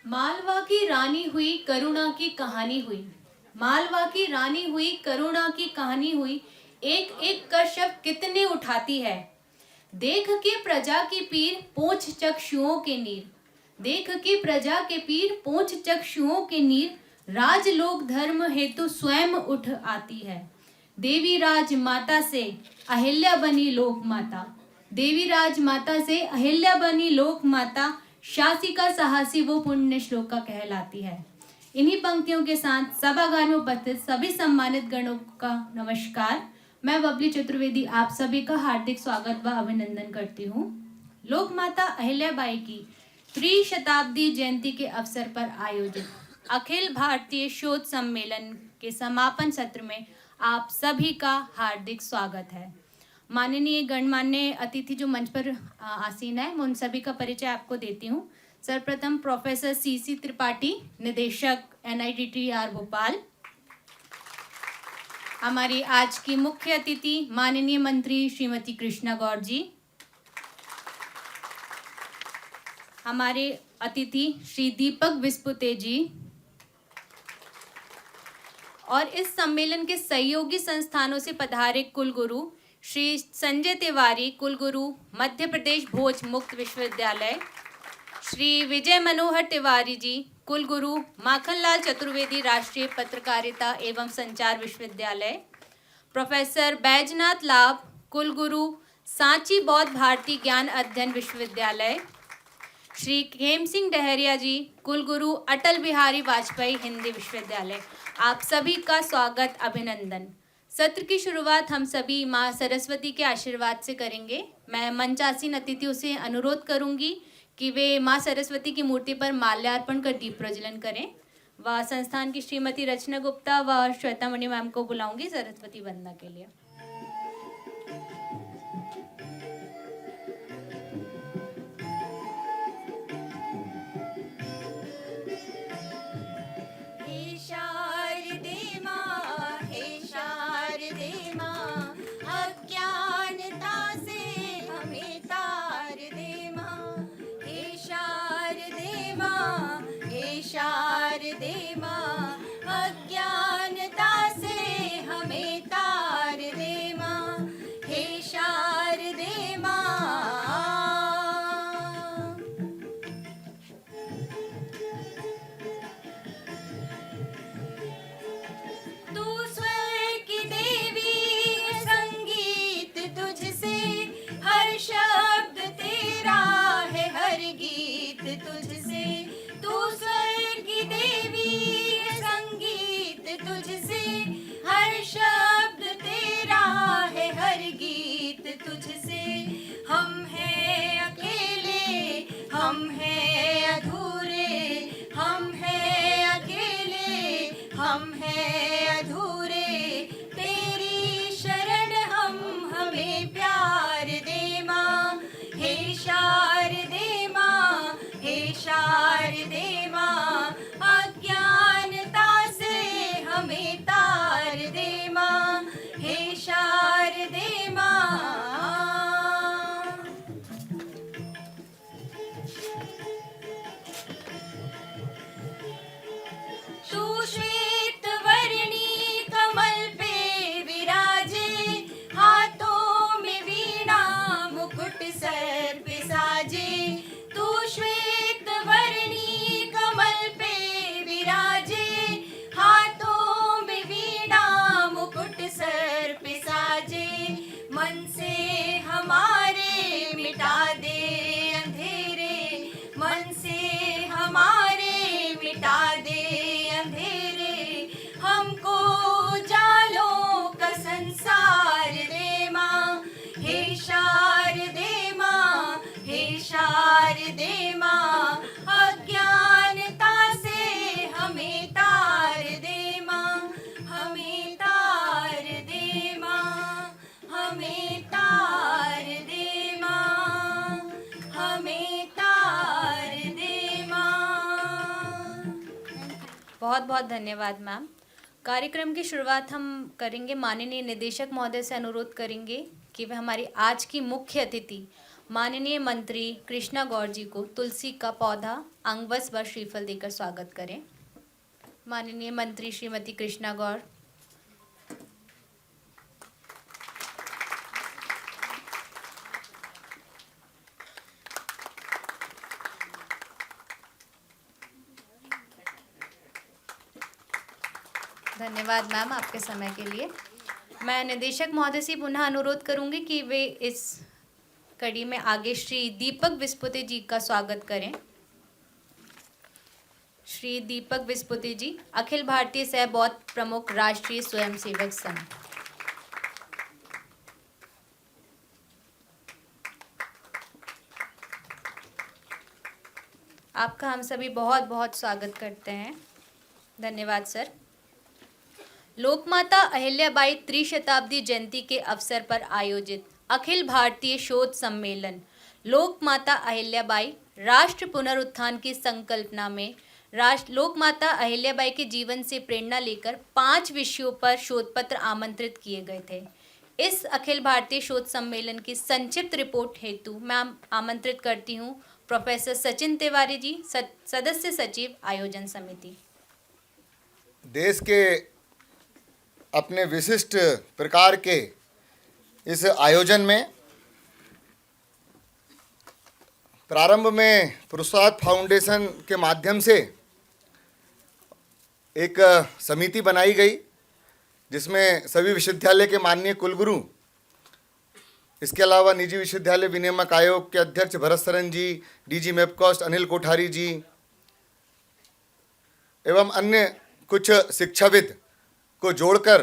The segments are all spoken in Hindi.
मालवा की रानी हुई करुणा की कहानी हुई, मालवा की रानी हुई करुणा की कहानी हुई, एक एक कर शव कितने उठाती है। देख के प्रजा के पीर पोंछ चक्षुओं के नीर, देख के प्रजा के पीर पोंछ चक्षुओं के नीर, राजलोक धर्म हेतु स्वयं उठ आती है। देवी राज माता से अहिल्या बनी लोक माता, देवी राज माता से अहिल्या बनी लोक माता, शासिका साहसी वो पुण्य श्लोका कहलाती है। इन्हीं पंक्तियों के साथ सभागार में उपस्थित सभी सम्मानित गणों का नमस्कार। मैं बबली चतुर्वेदी आप सभी का हार्दिक स्वागत व अभिनंदन करती हूँ। लोक माता अहिल्याबाई की त्रिशताब्दी जयंती के अवसर पर आयोजित अखिल भारतीय शोध सम्मेलन के समापन सत्र में आप सभी का हार्दिक स्वागत है। माननीय गणमान्य अतिथि जो मंच पर आसीन है, मैं उन सभी का परिचय आपको देती हूँ। सर्वप्रथम प्रोफेसर सीसी त्रिपाठी, निदेशक NITTR भोपाल। हमारी आज की मुख्य अतिथि माननीय मंत्री श्रीमती कृष्णा गौर जी। हमारे अतिथि श्री दीपक विस्पुते जी और इस सम्मेलन के सहयोगी संस्थानों से पधारे कुलगुरु श्री संजय तिवारी, कुलगुरु मध्य प्रदेश भोज मुक्त विश्वविद्यालय, श्री विजय मनोहर तिवारी जी, कुलगुरु माखनलाल चतुर्वेदी राष्ट्रीय पत्रकारिता एवं संचार विश्वविद्यालय, प्रोफेसर बैजनाथ लाभ, कुलगुरु सांची बौद्ध भारती ज्ञान अध्ययन विश्वविद्यालय, श्री खेम सिंह डहरिया जी, कुलगुरु अटल बिहारी वाजपेयी हिंदी विश्वविद्यालय। आप सभी का स्वागत, अभिनंदन। सत्र की शुरुआत हम सभी माँ सरस्वती के आशीर्वाद से करेंगे। मैं मंचासीन अतिथियों से अनुरोध करूंगी कि वे माँ सरस्वती की मूर्ति पर माल्यार्पण कर दीप प्रज्वलन करें। व संस्थान की श्रीमती रचना गुप्ता व श्वेता मणि मैम को बुलाऊंगी सरस्वती वंदना के लिए। शारदे माँ अज्ञानता से हमें तार दे माँ, हे शारदे माँ। तू स्वर की देवी संगीत तुझसे, हर शब्द तेरा है हर गीत तुझसे। तू स्वर की देवी संगीत तुझसे, हर शब्द तेरा है हर गीत तुझसे। हम हैं अकेले, हम हैं अधूरे, हम हैं अकेले, हम हैं अधूरे। तेरी शरण हम, हमें प्यार दे माँ, हे शारदे माँ, हे शारदे माँ। अज्ञानता से हमें तार दे माँ, हे शारदे माँ। तू श्वेत वर्णी कमल पे विराजे, हाथों में वीणा मुकुट सर पे साजे। तू श्वेत वर्णी कमल पे विराजे, हाथों में वीणा मुकुट सर पे साजे। मन से हमारे मिटा दे अंधेरे, मन से हमारे मिटा दे अंधेरे। हमको उजालों का संसार दे माँ, हे शारदे माँ, हे शारदे माँ। अज्ञानता से हमें तार दे माँ, हमें तार दे माँ, हमें तार दे माँ, हमें तार दे माँ। बहुत बहुत धन्यवाद मैम। कार्यक्रम की शुरुआत हम करेंगे, माननीय निदेशक महोदय से अनुरोध करेंगे कि वे हमारी आज की मुख्य अतिथि माननीय मंत्री कृष्णा गौर जी को तुलसी का पौधा, अंगवस व श्रीफल देकर स्वागत करें। माननीय मंत्री श्रीमती कृष्णा गौर। धन्यवाद मैम आपके समय के लिए। मैं निदेशक महोदय से पुनः अनुरोध करूंगी कि वे इस कड़ी में आगे श्री दीपक विस्पुते जी का स्वागत करें। श्री दीपक विस्पुते जी, अखिल भारतीय सह बौद्ध प्रमुख, राष्ट्रीय स्वयंसेवक संघ। आपका हम सभी बहुत बहुत स्वागत करते हैं। धन्यवाद सर। लोकमाता अहिल्याबाई त्रिशताब्दी जयंती के अवसर पर आयोजित अखिल भारतीय शोध सम्मेलन लोकमाता अहिल्याबाई राष्ट्र पुनरुत्थान की संकल्पना में लोकमाता अहिल्याबाई के जीवन से प्रेरणा लेकर 5 विषयों पर शोध पत्र आमंत्रित किए गए थे। इस अखिल भारतीय शोध सम्मेलन की संक्षिप्त रिपोर्ट हेतु मैं आमंत्रित करती हूँ प्रोफेसर सचिन तिवारी जी, सदस्य सचिव आयोजन समिति। देश के अपने विशिष्ट प्रकार के इस आयोजन में प्रारंभ में प्रसाद फाउंडेशन के माध्यम से एक समिति बनाई गई, जिसमें सभी विश्वविद्यालय के माननीय कुलगुरु, इसके अलावा निजी विश्वविद्यालय विनियामक आयोग के अध्यक्ष भरत सरन जी, डीजी मेपकॉस्ट अनिल कोठारी जी एवं अन्य कुछ शिक्षाविद को जोड़कर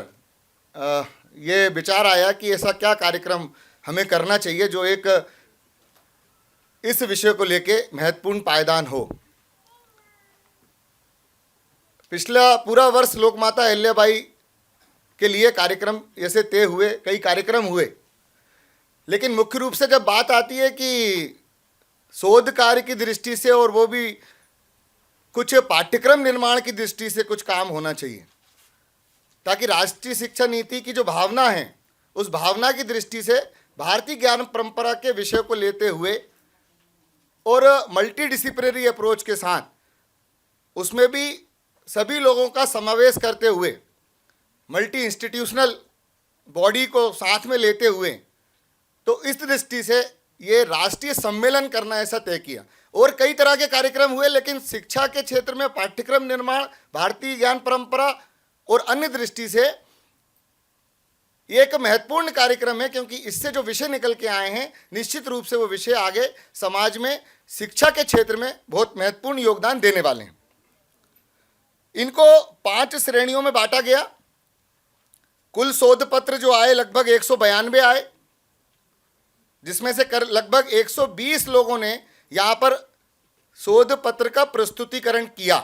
ये विचार आया कि ऐसा क्या कार्यक्रम हमें करना चाहिए जो एक इस विषय को लेके महत्वपूर्ण पायदान हो। पिछला पूरा वर्ष लोकमाता अहिल्याबाई के लिए कार्यक्रम ऐसे तय हुए, कई कार्यक्रम हुए, लेकिन मुख्य रूप से जब बात आती है कि शोध कार्य की दृष्टि से और वो भी कुछ पाठ्यक्रम निर्माण की दृष्टि से कुछ काम होना चाहिए, ताकि राष्ट्रीय शिक्षा नीति की जो भावना है उस भावना की दृष्टि से भारतीय ज्ञान परंपरा के विषय को लेते हुए और मल्टी डिसिप्लिनरी अप्रोच के साथ उसमें भी सभी लोगों का समावेश करते हुए मल्टी इंस्टीट्यूशनल बॉडी को साथ में लेते हुए, तो इस दृष्टि से ये राष्ट्रीय सम्मेलन करना ऐसा तय किया। और कई तरह के कार्यक्रम हुए, लेकिन शिक्षा के क्षेत्र में पाठ्यक्रम निर्माण, भारतीय ज्ञान परंपरा और अन्य दृष्टि से ये एक महत्वपूर्ण कार्यक्रम है, क्योंकि इससे जो विषय निकल के आए हैं निश्चित रूप से वो विषय आगे समाज में शिक्षा के क्षेत्र में बहुत महत्वपूर्ण योगदान देने वाले हैं। इनको 5 श्रेणियों में बांटा गया। कुल शोध पत्र जो आए लगभग 192 आए, जिसमें से लगभग 120 लोगों ने यहाँ पर शोध पत्र का प्रस्तुतिकरण किया।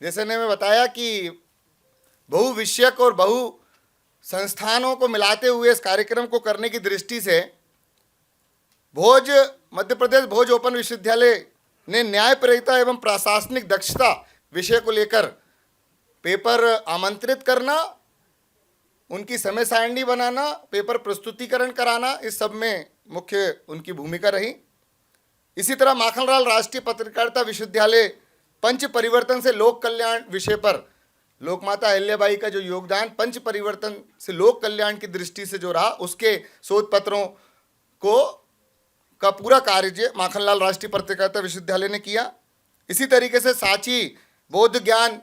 जैसे ने मैं बताया कि बहु विषयक और बहु संस्थानों को मिलाते हुए इस कार्यक्रम को करने की दृष्टि से भोज, मध्य प्रदेश भोज ओपन विश्वविद्यालय ने न्यायप्रियता एवं प्रशासनिक दक्षता विषय को लेकर पेपर आमंत्रित करना, उनकी समय सारणी बनाना, पेपर प्रस्तुतिकरण कराना, इस सब में मुख्य उनकी भूमिका रही। इसी तरह माखनलाल राष्ट्रीय पत्रकारिता विश्वविद्यालय पंच परिवर्तन से लोक कल्याण विषय पर लोकमाता अहिल्याबाई का जो योगदान पंच परिवर्तन से लोक कल्याण की दृष्टि से जो रहा, उसके शोध पत्रों को का पूरा कार्य माखनलाल राष्ट्रीय पत्रकारिता विश्वविद्यालय ने किया। इसी तरीके से सांची बौद्ध ज्ञान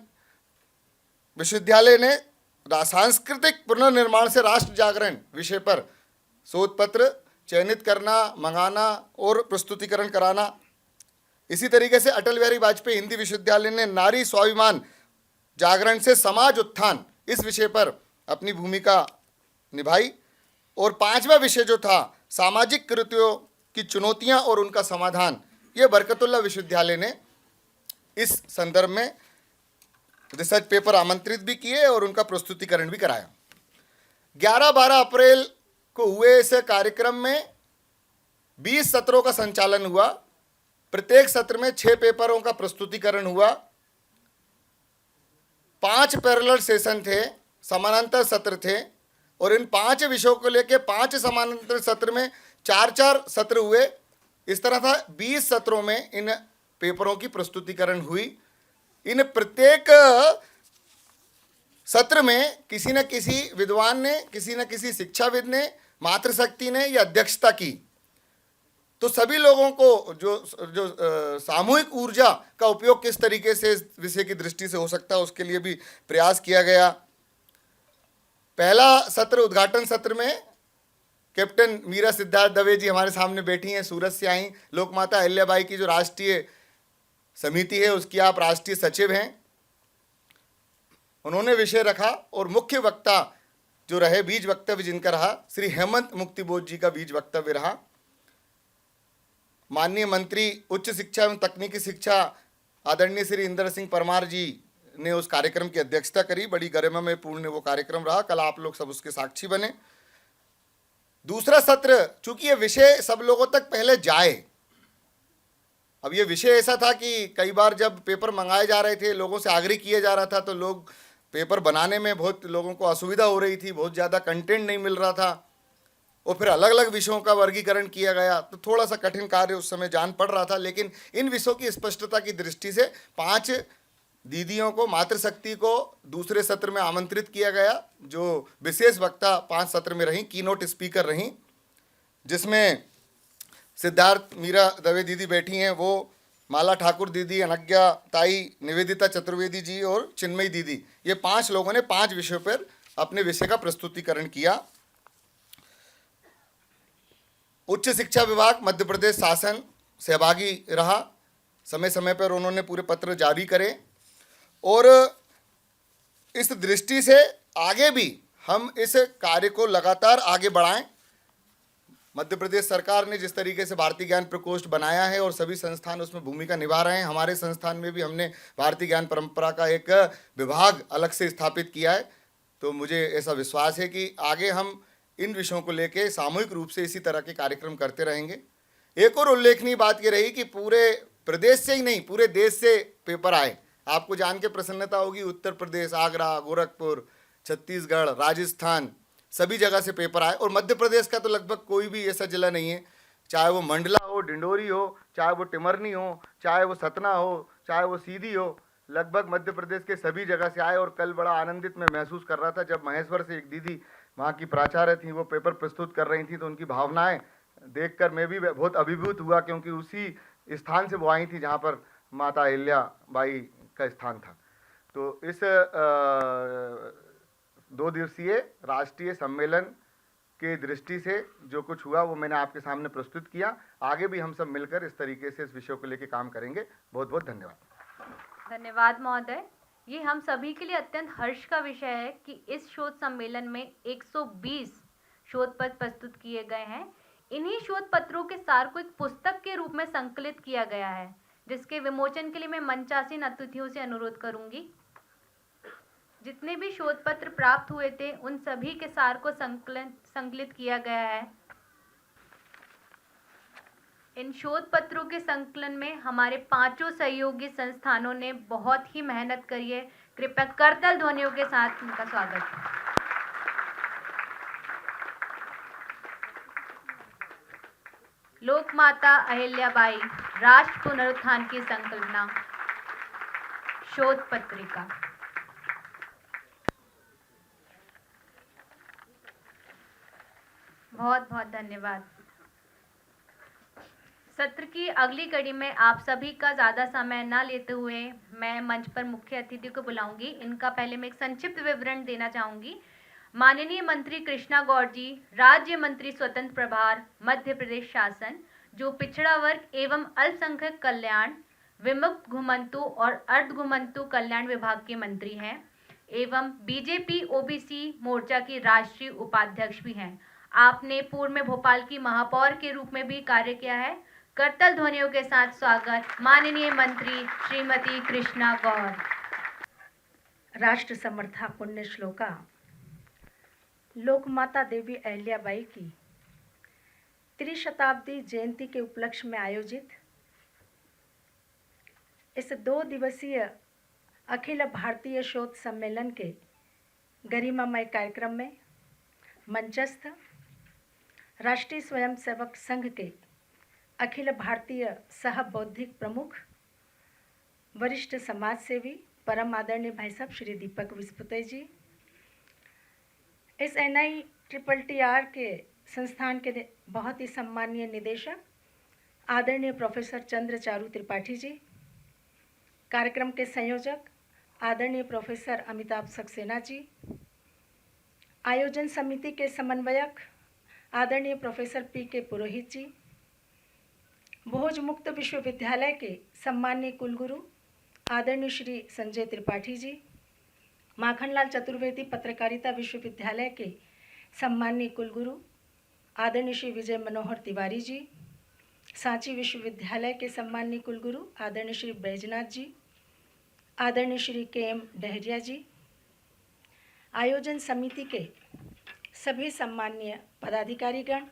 विश्वविद्यालय ने सांस्कृतिक पुनर्निर्माण से राष्ट्र जागरण विषय पर शोध पत्र चयनित करना, मंगाना और प्रस्तुतिकरण कराना। इसी तरीके से अटल बिहारी वाजपेयी हिंदी विश्वविद्यालय ने नारी स्वाभिमान जागरण से समाज उत्थान इस विषय पर अपनी भूमिका निभाई। और 5वां विषय जो था सामाजिक कृत्यों की चुनौतियां और उनका समाधान, ये बरकतुल्ला विश्वविद्यालय ने इस संदर्भ में रिसर्च पेपर आमंत्रित भी किए और उनका प्रस्तुतिकरण भी कराया। 11-12 अप्रैल को हुए इस कार्यक्रम में 20 सत्रों का संचालन हुआ। प्रत्येक सत्र में 6 पेपरों का प्रस्तुतिकरण हुआ 5 पैरेलल सेशन थे, समानांतर सत्र थे, और इन 5 विषयों को लेके 5 समानांतर सत्र में 4-4 सत्र हुए। इस तरह था 20 सत्रों में इन पेपरों की प्रस्तुतिकरण हुई। इन प्रत्येक सत्र में किसी न किसी विद्वान ने, किसी न किसी शिक्षाविद ने, मातृशक्ति ने यह अध्यक्षता की। तो सभी लोगों को जो सामूहिक ऊर्जा का उपयोग किस तरीके से इस विषय की दृष्टि से हो सकता है, उसके लिए भी प्रयास किया गया। पहला सत्र, उद्घाटन सत्र में कैप्टन मीरा सिद्धार्थ दवे जी हमारे सामने बैठी हैं, सूरत से आई। लोकमाता अहिल्याबाई की जो राष्ट्रीय समिति है उसकी आप राष्ट्रीय सचिव हैं। उन्होंने विषय रखा और मुख्य वक्ता जो रहे, बीज वक्तव्य जिनका रहा, श्री हेमंत मुक्तिबोध जी का बीज वक्तव्य रहा। माननीय मंत्री उच्च शिक्षा एवं तकनीकी शिक्षा आदरणीय श्री इंदर सिंह परमार जी ने उस कार्यक्रम की अध्यक्षता करी। बड़ी गरिमा में पूर्ण वो कार्यक्रम रहा। कल आप लोग सब उसके साक्षी बने। दूसरा सत्र, चूंकि ये विषय सब लोगों तक पहले जाए, अब ये विषय ऐसा था कि कई बार जब पेपर मंगाए जा रहे थे, लोगों से आग्रह किया जा रहा था, तो लोग पेपर बनाने में बहुत लोगों को असुविधा हो रही थी, बहुत ज़्यादा कंटेंट नहीं मिल रहा था, और फिर अलग अलग विषयों का वर्गीकरण किया गया, तो थोड़ा सा कठिन कार्य उस समय जान पड़ रहा था। लेकिन इन विषयों की स्पष्टता की दृष्टि से 5 दीदियों को, मातृशक्ति को दूसरे सत्र में आमंत्रित किया गया, जो विशेष वक्ता 5 सत्र में रहीं, कीनोट स्पीकर रहीं, जिसमें सिद्धार्थ मीरा दवे दीदी बैठी हैं, वो माला ठाकुर दीदी, अनज्ञा ताई, निवेदिता चतुर्वेदी जी और चिन्मयी दीदी, ये 5 लोगों ने 5 विषयों पर अपने विषय का प्रस्तुतिकरण किया। उच्च शिक्षा विभाग मध्य प्रदेश शासन सहभागी रहा। समय समय पर उन्होंने पूरे पत्र जारी करे, और इस दृष्टि से आगे भी हम इस कार्य को लगातार आगे बढ़ाएं। मध्य प्रदेश सरकार ने जिस तरीके से भारतीय ज्ञान प्रकोष्ठ बनाया है और सभी संस्थान उसमें भूमिका निभा रहे हैं, हमारे संस्थान में भी हमने भारतीय ज्ञान परंपरा का एक विभाग अलग से स्थापित किया है। तो मुझे ऐसा विश्वास है कि आगे हम इन विषयों को लेके सामूहिक रूप से इसी तरह के कार्यक्रम करते रहेंगे। एक और उल्लेखनीय बात ये रही कि पूरे प्रदेश से ही नहीं, पूरे देश से पेपर आए। आपको जान के प्रसन्नता होगी, उत्तर प्रदेश, आगरा, गोरखपुर, छत्तीसगढ़, राजस्थान, सभी जगह से पेपर आए। और मध्य प्रदेश का तो लगभग कोई भी ऐसा जिला नहीं है, चाहे वो मंडला हो, डिंडोरी हो, चाहे वो टिमरनी हो, चाहे वो सतना हो, चाहे वो सीधी हो, लगभग मध्य प्रदेश के सभी जगह से आए। और कल बड़ा आनंदित मैं महसूस कर रहा था जब महेश्वर से एक दीदी, वहाँ की प्राचार्य थी, वो पेपर प्रस्तुत कर रही थी, तो उनकी भावनाएं देखकर मैं भी बहुत अभिभूत हुआ, क्योंकि उसी स्थान से वो आई थी जहाँ पर माता अहिल्याबाई का स्थान था। तो इस 2 दिवसीय राष्ट्रीय सम्मेलन के दृष्टि से जो कुछ हुआ वो मैंने आपके सामने प्रस्तुत किया। आगे भी हम सब मिलकर इस तरीके से इस विषय को लेकर काम करेंगे। बहुत बहुत धन्यवाद। धन्यवाद महोदय। ये हम सभी के लिए अत्यंत हर्ष का विषय है कि इस शोध सम्मेलन में 120 शोध पत्र प्रस्तुत किए गए हैं। इन्हीं शोध पत्रों के सार को एक पुस्तक के रूप में संकलित किया गया है, जिसके विमोचन के लिए मैं मंचासीन अतिथियों से अनुरोध करूंगी। जितने भी शोध पत्र प्राप्त हुए थे उन सभी के सार को संकलित किया गया है। इन शोध पत्रों के संकलन में हमारे 5 सहयोगी संस्थानों ने बहुत ही मेहनत करी है। कृपया करताल ध्वनियों के साथ उनका स्वागत है। लोकमाता अहिल्याबाई राष्ट्र पुनरुत्थान की संकल्पना शोध पत्रिका। बहुत बहुत धन्यवाद। सत्र की अगली कड़ी में आप सभी का ज़्यादा समय न लेते हुए मैं मंच पर मुख्य अतिथि को बुलाऊंगी। इनका पहले मैं एक संक्षिप्त विवरण देना चाहूँगी। माननीय मंत्री कृष्णा गौड़ जी, राज्य मंत्री स्वतंत्र प्रभार मध्य प्रदेश शासन, जो पिछड़ा वर्ग एवं अल्पसंख्यक कल्याण, विमुक्त घुमंतु और अर्ध घुमंतु कल्याण विभाग के मंत्री हैं एवं बीजेपी ओबीसी मोर्चा की राष्ट्रीय उपाध्यक्ष भी हैं। आपने पूर्व में भोपाल की महापौर के रूप में भी कार्य किया है। करताल ध्वनियों के साथ स्वागत माननीय मंत्री श्रीमती कृष्णा गौड़। राष्ट्र समर्था पुण्य श्लोका लोकमाता देवी अहिल्याबाई की त्रिशताब्दी जयंती के उपलक्ष्य में आयोजित इस 2 दिवसीय अखिल भारतीय शोध सम्मेलन के गरिमामय कार्यक्रम में मंचस्थ राष्ट्रीय स्वयंसेवक संघ के अखिल भारतीय सह बौद्धिक प्रमुख वरिष्ठ समाज सेवी परम आदरणीय भाई साहब श्री दीपक विस्पुते जी, इस NITTR के संस्थान के बहुत ही सम्मानीय निदेशक आदरणीय प्रोफेसर चंद्र चारू त्रिपाठी जी, कार्यक्रम के संयोजक आदरणीय प्रोफेसर अमिताभ सक्सेना जी, आयोजन समिति के समन्वयक आदरणीय प्रोफेसर PK पुरोहित जी, भोज मुक्त विश्वविद्यालय के सम्मानीय कुलगुरु आदरणीय श्री संजय त्रिपाठी जी, माखनलाल चतुर्वेदी पत्रकारिता विश्वविद्यालय के सम्मानीय कुलगुरु आदरणीय श्री विजय मनोहर तिवारी जी, सांची विश्वविद्यालय के सम्मानीय कुलगुरु आदरणीय श्री बैजनाथ जी, आदरणीय श्री KM डहरिया जी, आयोजन समिति के सभी सम्मानीय पदाधिकारीगण,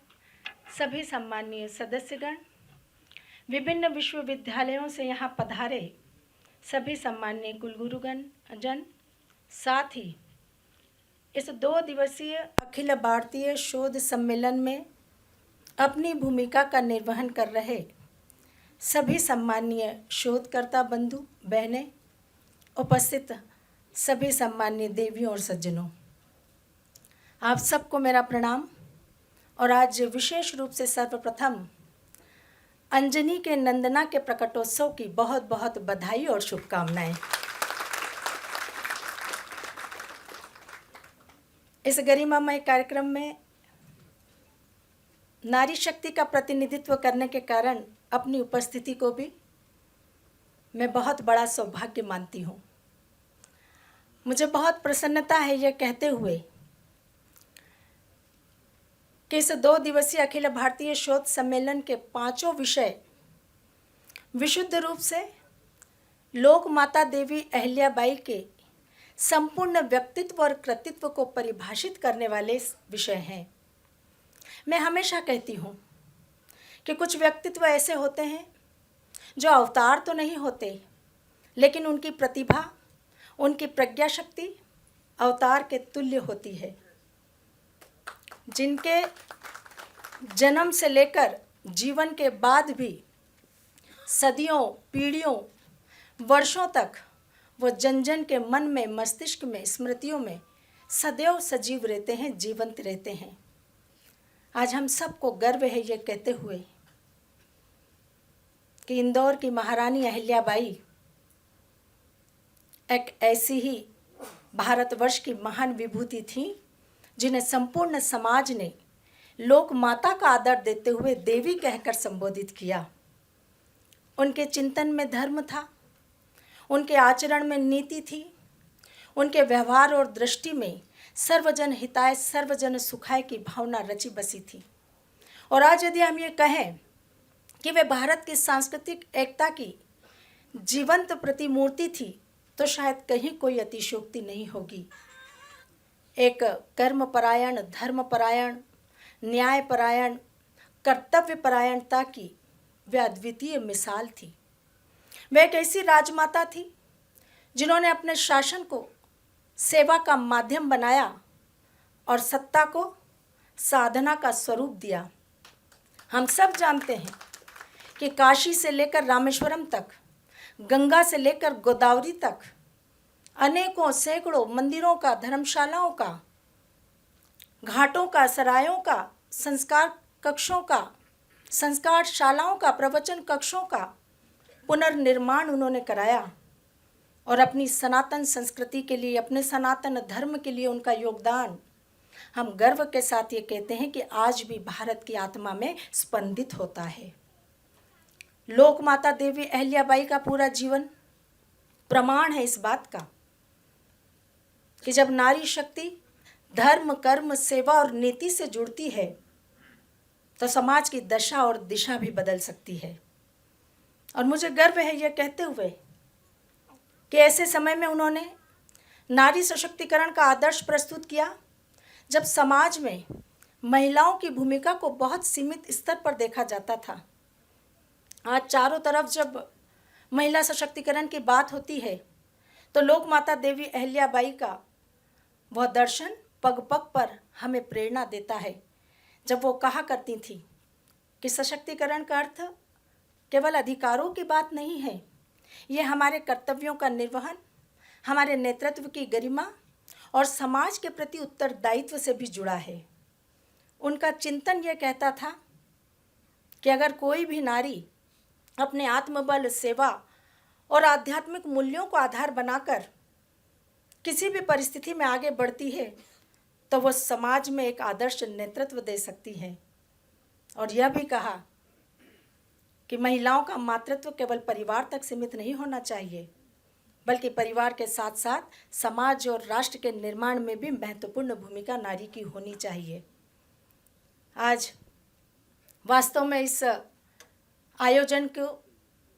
सभी सम्मानीय सदस्यगण, विभिन्न विश्वविद्यालयों से यहाँ पधारे सभी सम्मानीय कुलगुरुगण जन, साथ ही इस 2 दिवसीय अखिल भारतीय शोध सम्मेलन में अपनी भूमिका का निर्वहन कर रहे सभी सम्मानीय शोधकर्ता बंधु बहनें, उपस्थित सभी सम्मानीय देवियों और सज्जनों, आप सबको मेरा प्रणाम। और आज विशेष रूप से सर्वप्रथम अंजनी के नंदना के प्रकटोत्सव की बहुत बहुत बधाई और शुभकामनाएं। इस गरिमामय कार्यक्रम में नारी शक्ति का प्रतिनिधित्व करने के कारण अपनी उपस्थिति को भी मैं बहुत बड़ा सौभाग्य मानती हूँ। मुझे बहुत प्रसन्नता है यह कहते हुए कि इस 2 दिवसीय अखिल भारतीय शोध सम्मेलन के 5 विषय विशुद्ध रूप से लोक माता देवी अहिल्याबाई के संपूर्ण व्यक्तित्व और कृतित्व को परिभाषित करने वाले विषय हैं। मैं हमेशा कहती हूँ कि कुछ व्यक्तित्व ऐसे होते हैं जो अवतार तो नहीं होते, लेकिन उनकी प्रतिभा, उनकी प्रज्ञा शक्ति अवतार के तुल्य होती है, जिनके जन्म से लेकर जीवन के बाद भी सदियों, पीढ़ियों, वर्षों तक वो जन जन के मन में, मस्तिष्क में, स्मृतियों में सदैव सजीव रहते हैं, जीवंत रहते हैं। आज हम सबको गर्व है ये कहते हुए कि इंदौर की महारानी अहिल्याबाई एक ऐसी ही भारतवर्ष की महान विभूति थी जिन्हें संपूर्ण समाज ने लोक माता का आदर देते हुए देवी कहकर संबोधित किया। उनके चिंतन में धर्म था, उनके आचरण में नीति थी, उनके व्यवहार और दृष्टि में सर्वजन हिताय सर्वजन सुखाय की भावना रची बसी थी। और आज यदि हम ये कहें कि वे भारत की सांस्कृतिक एकता की जीवंत प्रतिमूर्ति थी तो शायद कहीं कोई अतिशयोक्ति नहीं होगी। एक कर्मपरायण, धर्मपरायण, न्यायपरायण, कर्तव्यपरायणता की वे अद्वितीय मिसाल थी। वे एक ऐसी राजमाता थी जिन्होंने अपने शासन को सेवा का माध्यम बनाया और सत्ता को साधना का स्वरूप दिया। हम सब जानते हैं कि काशी से लेकर रामेश्वरम तक, गंगा से लेकर गोदावरी तक अनेकों सैकड़ों मंदिरों का, धर्मशालाओं का, घाटों का, सरायों का, संस्कार कक्षों का, संस्कार शालाओं का, प्रवचन कक्षों का पुनर्निर्माण उन्होंने कराया। और अपनी सनातन संस्कृति के लिए, अपने सनातन धर्म के लिए उनका योगदान हम गर्व के साथ ये कहते हैं कि आज भी भारत की आत्मा में स्पंदित होता है। लोक माता देवी अहिल्याबाई का पूरा जीवन प्रमाण है इस बात का कि जब नारी शक्ति धर्म, कर्म, सेवा और नीति से जुड़ती है तो समाज की दशा और दिशा भी बदल सकती है। और मुझे गर्व है यह कहते हुए कि ऐसे समय में उन्होंने नारी सशक्तिकरण का आदर्श प्रस्तुत किया जब समाज में महिलाओं की भूमिका को बहुत सीमित स्तर पर देखा जाता था। आज चारों तरफ जब महिला सशक्तिकरण की बात होती है तो लोक माता देवी अहिल्याबाई का वह दर्शन पग पग पर हमें प्रेरणा देता है, जब वो कहा करती थी कि सशक्तिकरण का अर्थ केवल अधिकारों की बात नहीं है, ये हमारे कर्तव्यों का निर्वहन, हमारे नेतृत्व की गरिमा और समाज के प्रति उत्तरदायित्व से भी जुड़ा है। उनका चिंतन यह कहता था कि अगर कोई भी नारी अपने आत्मबल, सेवा और आध्यात्मिक मूल्यों को आधार बनाकर किसी भी परिस्थिति में आगे बढ़ती है तो वह समाज में एक आदर्श नेतृत्व दे सकती है। और यह भी कहा कि महिलाओं का मातृत्व केवल परिवार तक सीमित नहीं होना चाहिए, बल्कि परिवार के साथ साथ समाज और राष्ट्र के निर्माण में भी महत्वपूर्ण भूमिका नारी की होनी चाहिए। आज वास्तव में इस आयोजन को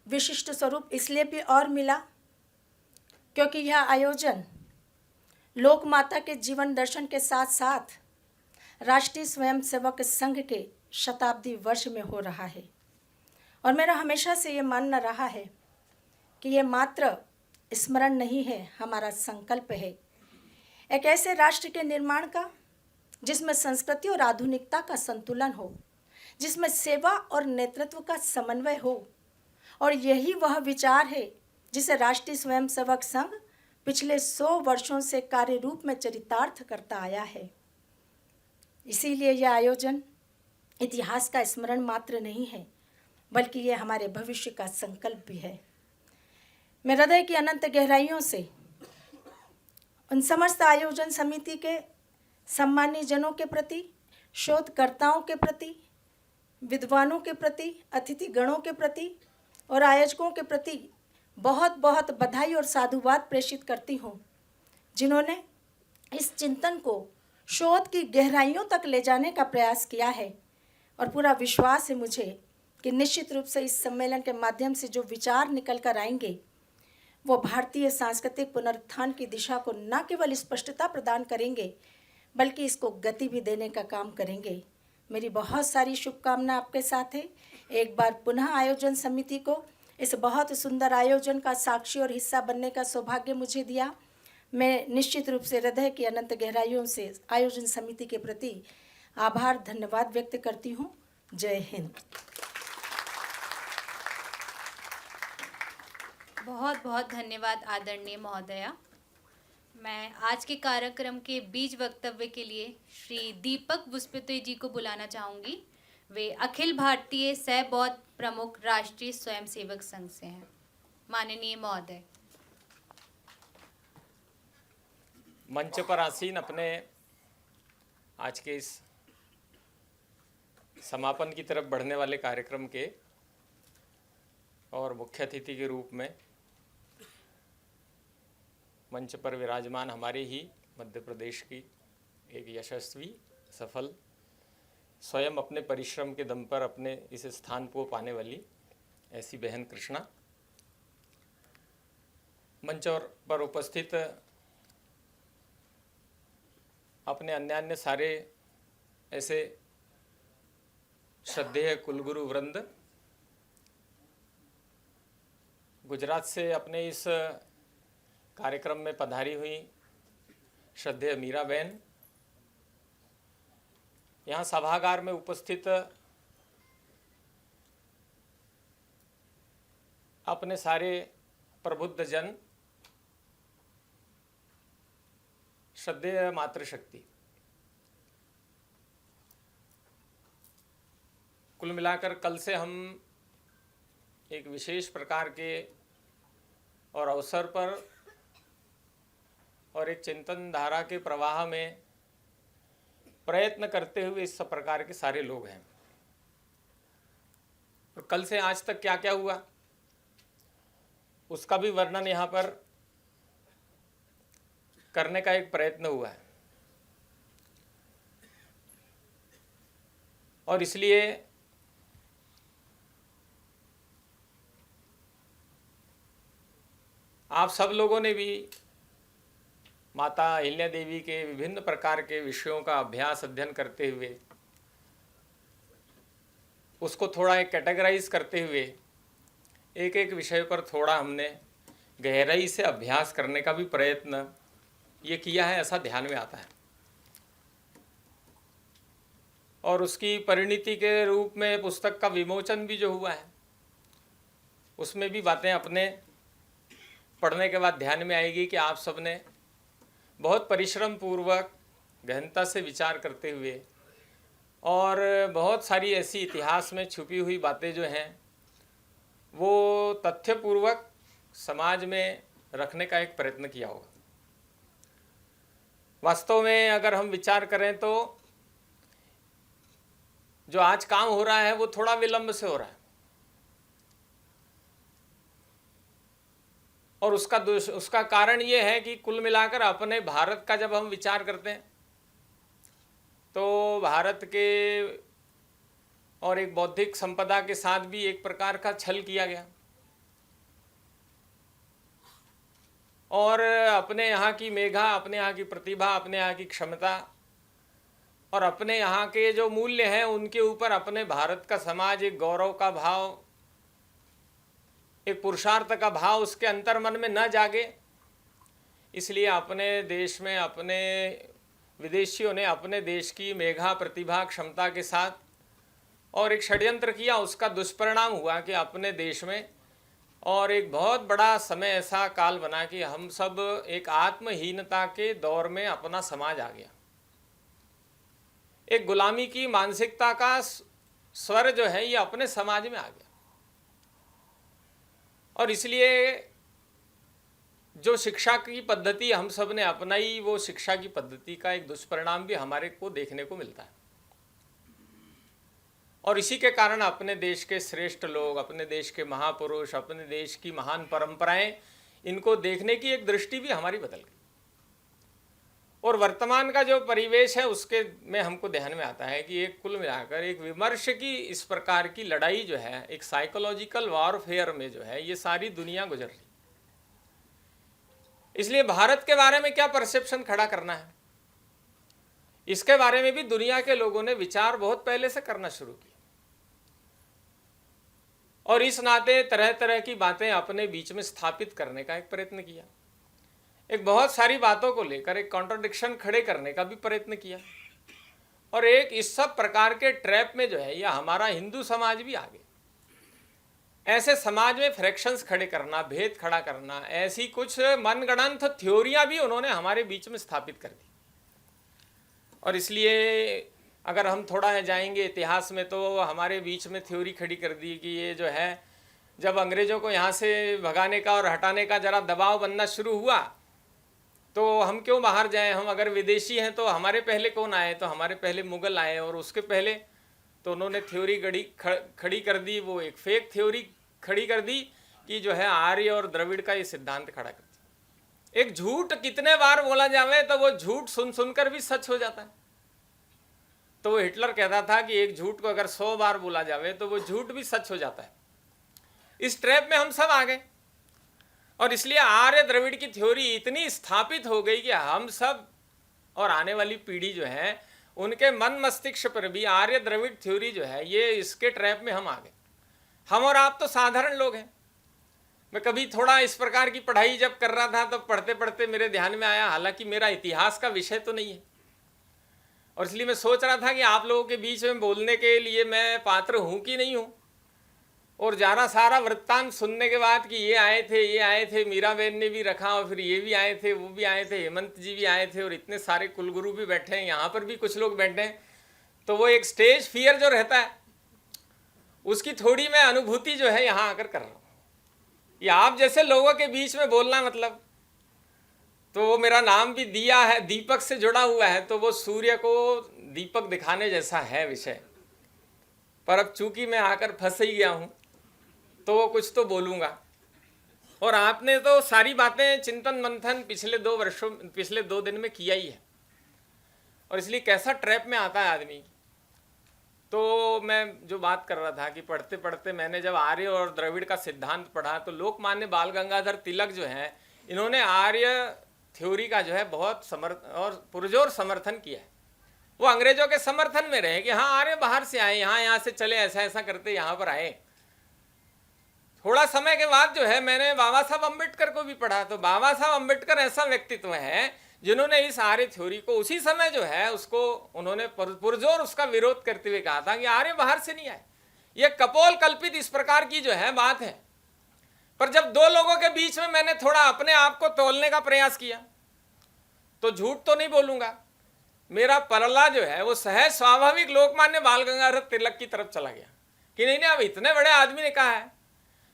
विशिष्ट स्वरूप इसलिए भी और मिला क्योंकि यह आयोजन लोक माता के जीवन दर्शन के साथ साथ राष्ट्रीय स्वयंसेवक संघ के शताब्दी वर्ष में हो रहा है। और मेरा हमेशा से ये मानना रहा है कि ये मात्र स्मरण नहीं है, हमारा संकल्प है एक ऐसे राष्ट्र के निर्माण का जिसमें संस्कृति और आधुनिकता का संतुलन हो, जिसमें सेवा और नेतृत्व का समन्वय हो। और यही वह विचार है जिसे राष्ट्रीय स्वयंसेवक संघ पिछले 100 वर्षों से कार्य रूप में चरितार्थ करता आया है। इसीलिए यह आयोजन इतिहास का स्मरण मात्र नहीं है, बल्कि यह हमारे भविष्य का संकल्प भी है। मैं हृदय की अनंत गहराइयों से उन समस्त आयोजन समिति के सम्मानीय जनों के प्रति, शोधकर्ताओं के प्रति, विद्वानों के प्रति, अतिथि गणों के प्रति और आयोजकों के प्रति बहुत बहुत बधाई और साधुवाद प्रेषित करती हूँ, जिन्होंने इस चिंतन को शोध की गहराइयों तक ले जाने का प्रयास किया है। और पूरा विश्वास है मुझे कि निश्चित रूप से इस सम्मेलन के माध्यम से जो विचार निकल कर आएंगे वो भारतीय सांस्कृतिक पुनरुत्थान की दिशा को न केवल स्पष्टता प्रदान करेंगे, बल्कि इसको गति भी देने का काम करेंगे। मेरी बहुत सारी शुभकामना आपके साथ है। एक बार पुनः आयोजन समिति को इस बहुत सुंदर आयोजन का साक्षी और हिस्सा बनने का सौभाग्य मुझे दिया। मैं निश्चित रूप से हृदय की अनंत गहराइयों से आयोजन समिति के प्रति आभार, धन्यवाद व्यक्त करती हूँ। जय हिंद। बहुत बहुत धन्यवाद आदरणीय महोदया। मैं आज के कार्यक्रम के बीच वक्तव्य के लिए श्री दीपक बुस्पते जी को बुलाना चाहूँगी। वे अखिल भारतीय सह बौद्ध प्रमुख राष्ट्रीय स्वयंसेवक संघ से हैं। माननीय महोदय। मंच पर आसीन अपने आज के इस समापन की तरफ बढ़ने वाले कार्यक्रम के और मुख्य अतिथि के रूप में मंच पर विराजमान हमारे ही मध्य प्रदेश की एक यशस्वी, सफल, स्वयं अपने परिश्रम के दम पर अपने इस स्थान को पाने वाली ऐसी बहन कृष्णा, मंच पर उपस्थित अपने अन्य सारे ऐसे श्रद्धेय कुलगुरु वृंद, गुजरात से अपने इस कार्यक्रम में पधारी हुई श्रद्धेय मीरा बहन, यहाँ सभागार में उपस्थित अपने सारे प्रबुद्ध जन, श्रद्धेय मातृशक्ति, कुल मिलाकर कल से हम एक विशेष प्रकार के और अवसर पर और एक चिंतन धारा के प्रवाह में प्रयत्न करते हुए इस सब प्रकार के सारे लोग हैं। और कल से आज तक क्या क्या हुआ उसका भी वर्णन यहाँ पर करने का एक प्रयत्न हुआ है। और इसलिए आप सब लोगों ने भी माता अहिल्या देवी के विभिन्न प्रकार के विषयों का अभ्यास अध्ययन करते हुए उसको थोड़ा एक कैटेगराइज करते हुए एक एक विषय पर थोड़ा हमने गहराई से अभ्यास करने का भी प्रयत्न ये किया है, ऐसा ध्यान में आता है। और उसकी परिणति के रूप में पुस्तक का विमोचन भी जो हुआ है, उसमें भी बातें अपने पढ़ने के बाद ध्यान में आएगी कि आप सबने बहुत परिश्रम पूर्वक गहनता से विचार करते हुए और बहुत सारी ऐसी इतिहास में छुपी हुई बातें जो हैं वो तथ्यपूर्वक समाज में रखने का एक प्रयत्न किया होगा। वास्तव में अगर हम विचार करें तो जो आज काम हो रहा है वो थोड़ा विलंब से हो रहा है, और उसका कारण ये है कि कुल मिलाकर अपने भारत का जब हम विचार करते हैं तो भारत के और एक बौद्धिक संपदा के साथ भी एक प्रकार का छल किया गया, और अपने यहाँ की मेधा, अपने यहाँ की प्रतिभा, अपने यहाँ की क्षमता और अपने यहाँ के जो मूल्य हैं उनके ऊपर अपने भारत का समाज एक गौरव का भाव, एक पुरुषार्थ का भाव उसके अंतर्मन में न जागे, इसलिए अपने देश में अपने विदेशियों ने अपने देश की मेधा, प्रतिभा, क्षमता के साथ और एक षड्यंत्र किया। उसका दुष्परिणाम हुआ कि अपने देश में और एक बहुत बड़ा समय ऐसा काल बना कि हम सब एक आत्महीनता के दौर में अपना समाज आ गया। एक गुलामी की मानसिकता का स्वर जो है ये अपने समाज में आ गया, और इसलिए जो शिक्षा की पद्धति हम सब ने अपनाई वो शिक्षा की पद्धति का एक दुष्परिणाम भी हमारे को देखने को मिलता है। और इसी के कारण अपने देश के श्रेष्ठ लोग, अपने देश के महापुरुष, अपने देश की महान परंपराएं, इनको देखने की एक दृष्टि भी हमारी बदल गई। और वर्तमान का जो परिवेश है उसके में हमको ध्यान में आता है कि एक कुल मिलाकर एक विमर्श की इस प्रकार की लड़ाई जो है, एक साइकोलॉजिकल वॉरफेयर में जो है ये सारी दुनिया गुजर रही। इसलिए भारत के बारे में क्या परसेप्शन खड़ा करना है, इसके बारे में भी दुनिया के लोगों ने विचार बहुत पहले से करना शुरू किया, और इस नाते तरह तरह की बातें अपने बीच में स्थापित करने का एक प्रयत्न किया। एक बहुत सारी बातों को लेकर एक कॉन्ट्रडिक्शन खड़े करने का भी प्रयत्न किया, और एक इस सब प्रकार के ट्रैप में जो है यह हमारा हिंदू समाज भी आ गया। ऐसे समाज में फ्रैक्शंस खड़े करना, भेद खड़ा करना, ऐसी कुछ मनगढ़ंत थ्योरियां भी उन्होंने हमारे बीच में स्थापित कर दी। और इसलिए अगर हम थोड़ा जाएंगे इतिहास में तो हमारे बीच में थ्योरी खड़ी कर दी कि ये जो है जब अंग्रेज़ों को यहाँ से भगाने का और हटाने का ज़रा दबाव बनना शुरू हुआ तो हम क्यों बाहर जाएं, हम अगर विदेशी हैं तो हमारे पहले कौन आए, तो हमारे पहले मुगल आए, और उसके पहले तो उन्होंने थ्योरी खड़ी कर दी, वो एक फेक थ्योरी खड़ी कर दी कि जो है आर्य और द्रविड़ का ये सिद्धांत खड़ा कर दिया। एक झूठ कितने बार बोला जावे तो वो झूठ सुन सुनकर भी सच हो जाता है। तो वो हिटलर कहता था कि एक झूठ को अगर 100 बार बोला जावे तो वो झूठ भी सच हो जाता है। इस ट्रैप में हम सब आ गए, और इसलिए आर्य द्रविड़ की थ्योरी इतनी स्थापित हो गई कि हम सब और आने वाली पीढ़ी जो है उनके मन मस्तिष्क पर भी आर्य द्रविड़ थ्योरी जो है ये इसके ट्रैप में हम आ गए। हम और आप तो साधारण लोग हैं। मैं कभी थोड़ा इस प्रकार की पढ़ाई जब कर रहा था तो पढ़ते पढ़ते मेरे ध्यान में आया, हालांकि मेरा इतिहास का विषय तो नहीं है, और इसलिए मैं सोच रहा था कि आप लोगों के बीच में बोलने के लिए मैं पात्र हूँ कि नहीं हूँ। और ज़रा सारा वृत्तांत सुनने के बाद कि ये आए थे, मीराबेन ने भी रखा, और फिर ये भी आए थे, वो भी आए थे, हेमंत जी भी आए थे, और इतने सारे कुलगुरु भी बैठे हैं, यहाँ पर भी कुछ लोग बैठे हैं, तो वो एक स्टेज फियर जो रहता है उसकी थोड़ी मैं अनुभूति जो है यहाँ आकर कर रहा हूँ। ये आप जैसे लोगों के बीच में बोलना मतलब, तो वो मेरा नाम भी दिया है, दीपक से जुड़ा हुआ है, तो वो सूर्य को दीपक दिखाने जैसा है विषय। पर अब चूंकि मैं आकर फंस ही गया हूँ तो वो कुछ तो बोलूँगा। और आपने तो सारी बातें चिंतन मंथन पिछले 2 दिन में किया ही है, और इसलिए कैसा ट्रैप में आता है आदमी। तो मैं जो बात कर रहा था कि पढ़ते पढ़ते मैंने जब आर्य और द्रविड़ का सिद्धांत पढ़ा तो लोकमान्य बाल गंगाधर तिलक जो है इन्होंने आर्य थ्योरी का जो है बहुत पुरजोर समर्थन किया है। वो अंग्रेजों के समर्थन में रहे कि हाँ आर्य बाहर से आए, यहाँ से चले, ऐसा ऐसा करते यहाँ पर आए। थोड़ा समय के बाद जो है मैंने बाबा साहब अम्बेडकर को भी पढ़ा, तो बाबा साहब अम्बेडकर ऐसा व्यक्तित्व है जिन्होंने इस आर्य थ्योरी को उसी समय जो है उसको उन्होंने पुरजोर उसका विरोध करते हुए कहा था कि आर्य बाहर से नहीं आए, ये कपोल कल्पित इस प्रकार की जो है बात है। पर जब दो लोगों के बीच में मैंने थोड़ा अपने आप को तोलने का प्रयास किया, तो झूठ तो नहीं बोलूंगा, मेरा पलड़ा जो है वो सहज स्वाभाविक लोकमान्य बाल गंगाधर तिलक की तरफ चला गया कि नहीं नहीं अब इतने बड़े आदमी ने कहा है।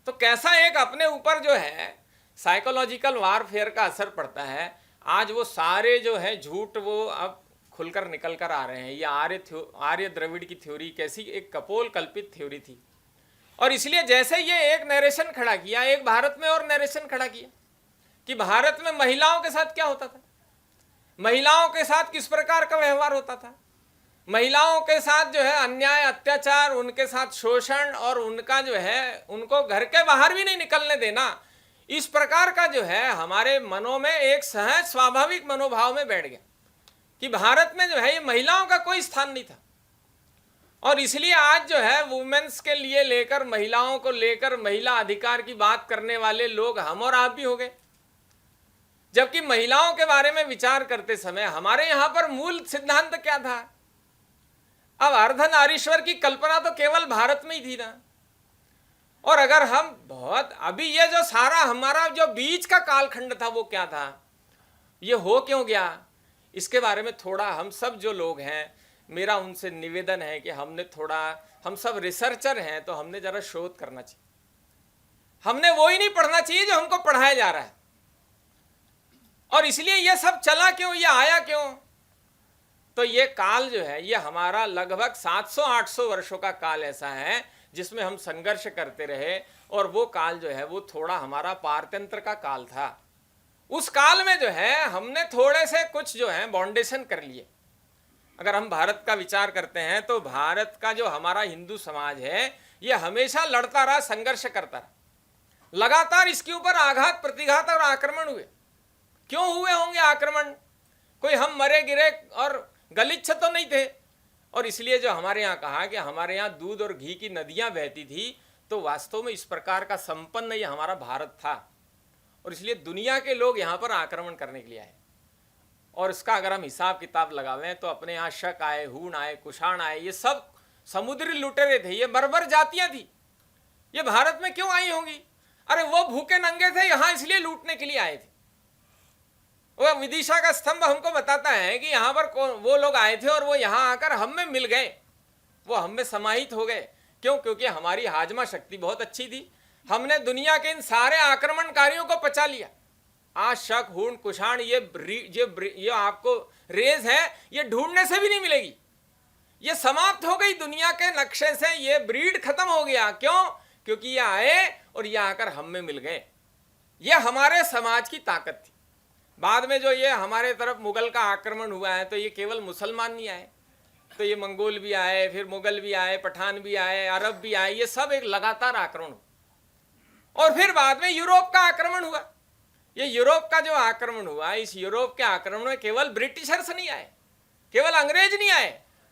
तो कैसा एक अपने ऊपर जो है साइकोलॉजिकल वारफेयर का असर पड़ता है। आज वो सारे जो है झूठ वो अब खुलकर निकल कर आ रहे हैं। ये आर्य द्रविड़ की थ्योरी कैसी एक कपोल कल्पित थ्योरी थी। और इसलिए जैसे ये एक नरेशन खड़ा किया, एक भारत में और नरेशन खड़ा किया कि भारत में महिलाओं के साथ क्या होता था, महिलाओं के साथ किस प्रकार का व्यवहार होता था, महिलाओं के साथ जो है अन्याय अत्याचार, उनके साथ शोषण और उनका जो है उनको घर के बाहर भी नहीं निकलने देना, इस प्रकार का जो है हमारे मनों में एक सहज स्वाभाविक मनोभाव में बैठ गया कि भारत में जो है ये महिलाओं का कोई स्थान नहीं था। और इसलिए आज जो है वुमेन्स के लिए लेकर महिलाओं को लेकर महिला अधिकार की बात करने वाले लोग हम और आप भी हो गए, जबकि महिलाओं के बारे में विचार करते समय हमारे यहां पर मूल सिद्धांत क्या था। अब अर्धनारीश्वर की कल्पना तो केवल भारत में ही थी ना। और अगर हम बहुत अभी ये जो सारा हमारा जो बीच का कालखंड था वो क्या था, ये हो क्यों गया, इसके बारे में थोड़ा हम सब जो लोग हैं, मेरा उनसे निवेदन है कि हमने थोड़ा, हम सब रिसर्चर हैं तो हमने जरा शोध करना चाहिए। हमने वो ही नहीं पढ़ना चाहिए जो हमको पढ़ाया जा रहा है। और इसलिए ये सब चला क्यों, ये आया क्यों, तो ये काल जो है ये हमारा लगभग 700-800 वर्षों का काल ऐसा है जिसमें हम संघर्ष करते रहे। और वो काल जो है वो थोड़ा हमारा पारतंत्र का काल था। उस काल में जो है हमने थोड़े से कुछ जो है बाउंडेशन कर लिए। अगर हम भारत का विचार करते हैं तो भारत का जो हमारा हिंदू समाज है ये हमेशा लड़ता रहा, संघर्ष करता रहा, लगातार इसके ऊपर आघात प्रतिघात और आक्रमण हुए। क्यों हुए होंगे आक्रमण, कोई हम मरे गिरे और गलिच्छ तो नहीं थे। और इसलिए जो हमारे यहाँ कहा कि हमारे यहाँ दूध और घी की नदियां बहती थी, तो वास्तव में इस प्रकार का संपन्न ये हमारा भारत था। और इसलिए दुनिया के लोग यहाँ पर आक्रमण करने के लिए आए। और इसका अगर हम हिसाब किताब लगावें तो अपने यहाँ शक आए, हूण आए, कुषाण आए, ये सब समुद्री लुटेरे थे, ये बर्बर जातियां थी। ये भारत में क्यों आई होंगी, अरे वो भूखे नंगे थे यहाँ इसलिए लूटने के लिए आए थे। वो विदिशा का स्तंभ हमको बताता है कि यहाँ पर वो लोग आए थे और वो यहाँ आकर हम में मिल गए, वो हम में समाहित हो गए। क्यों, क्योंकि हमारी हाजमा शक्ति बहुत अच्छी थी। हमने दुनिया के इन सारे आक्रमणकारियों को पचा लिया। आज शक, हूण, कुषाण ये आपको रेज है, ये ढूंढने से भी नहीं मिलेगी, ये समाप्त हो गई दुनिया के नक्शे से, ये ब्रीड खत्म हो गया। क्यों, क्योंकि ये आए और ये आकर हम में मिल गए। ये हमारे समाज की ताकत थी। बाद में जो ये हमारे तरफ मुगल का आक्रमण हुआ है तो ये केवल मुसलमान नहीं आए, तो ये मंगोल भी आए, फिर मुगल भी आए, पठान भी आए, अरब भी आए, ये सब एक लगातार आक्रमण हुआ। और फिर बाद में यूरोप का आक्रमण हुआ। ये यूरोप का जो आक्रमण हुआ, इस यूरोप के आक्रमण में केवल ब्रिटिशर्स नहीं आए, केवल अंग्रेज नहीं आए,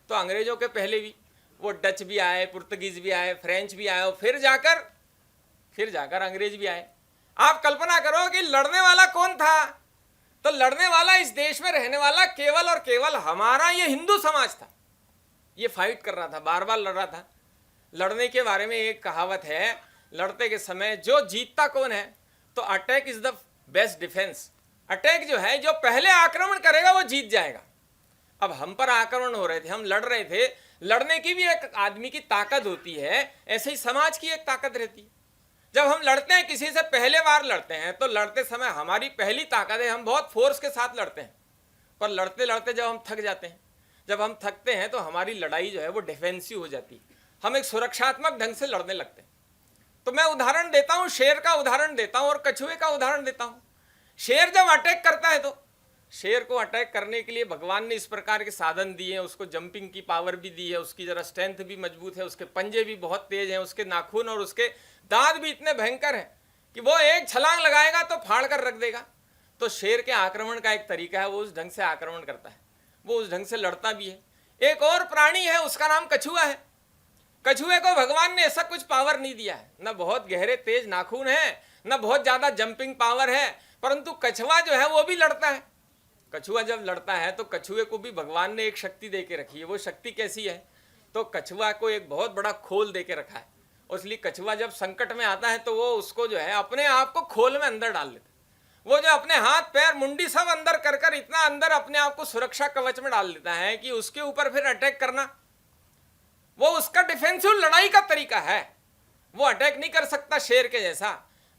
तो अंग्रेजों के पहले भी वो डच भी आए, पुर्तगीज भी आए, फ्रेंच भी आए, और फिर जाकर अंग्रेज भी आए। आप कल्पना करो कि लड़ने वाला कौन था, तो लड़ने वाला इस देश में रहने वाला केवल और केवल हमारा ये हिंदू समाज था। ये फाइट कर रहा था, बार बार लड़ रहा था। लड़ने के बारे में एक कहावत है, लड़ते के समय जो जीतता कौन है, तो attack is the best defence. Attack जो है, जो पहले आक्रमण करेगा वो जीत जाएगा। अब हम पर आक्रमण हो रहे थे, हम लड़ रहे थे, लड़ने की भी एक आदमी की ताकत होती है, ऐसे ही समाज की एक ताकत रहती है। जब हम लड़ते हैं, किसी से पहले बार लड़ते हैं, तो लड़ते समय हमारी पहली ताकत है, हम बहुत फोर्स के साथ लड़ते हैं। पर लड़ते लड़ते जब हम थक जाते हैं, जब हम थकते हैं, तो हमारी लड़ाई जो है वो डिफेंसिव हो जाती है, हम एक सुरक्षात्मक ढंग से लड़ने लगते हैं। तो मैं उदाहरण देता हूं, शेर का उदाहरण देता हूं और कछुए का उदाहरण देता हूं। शेर जब अटैक करता है, तो शेर को अटैक करने के लिए भगवान ने इस प्रकार के साधन दिए हैं, उसको जंपिंग की पावर भी दी है, उसकी जरा स्ट्रेंथ भी मजबूत है, उसके पंजे भी बहुत तेज हैं, उसके नाखून और उसके दांत भी इतने भयंकर हैं कि वो एक छलांग लगाएगा तो फाड़ कर रख देगा। तो शेर के आक्रमण का एक तरीका है, वो उस ढंग से आक्रमण करता है, वो उस ढंग से लड़ता भी है। एक और प्राणी है, उसका नाम कछुआ है। कछुए को भगवान ने ऐसा कुछ पावर नहीं दिया है, न बहुत गहरे तेज नाखून है, न बहुत ज्यादा जंपिंग पावर है, परंतु कछुआ जो है वो भी लड़ता है। कछुआ जब लड़ता है तो कछुए को भी भगवान ने एक शक्ति दे के रखी है। वो शक्ति कैसी है? तो कछुआ को एक बहुत बड़ा खोल दे के रखा है, और इसलिए कछुआ जब संकट में आता है तो वो उसको जो है अपने आप को खोल में अंदर डाल लेता है। वो जो अपने हाथ पैर मुंडी सब अंदर कर कर इतना अंदर अपने आप को सुरक्षा कवच में डाल देता है कि उसके ऊपर फिर अटैक करना वो उसका डिफेंसिव लड़ाई का तरीका है। वो अटैक नहीं कर सकता शेर के जैसा।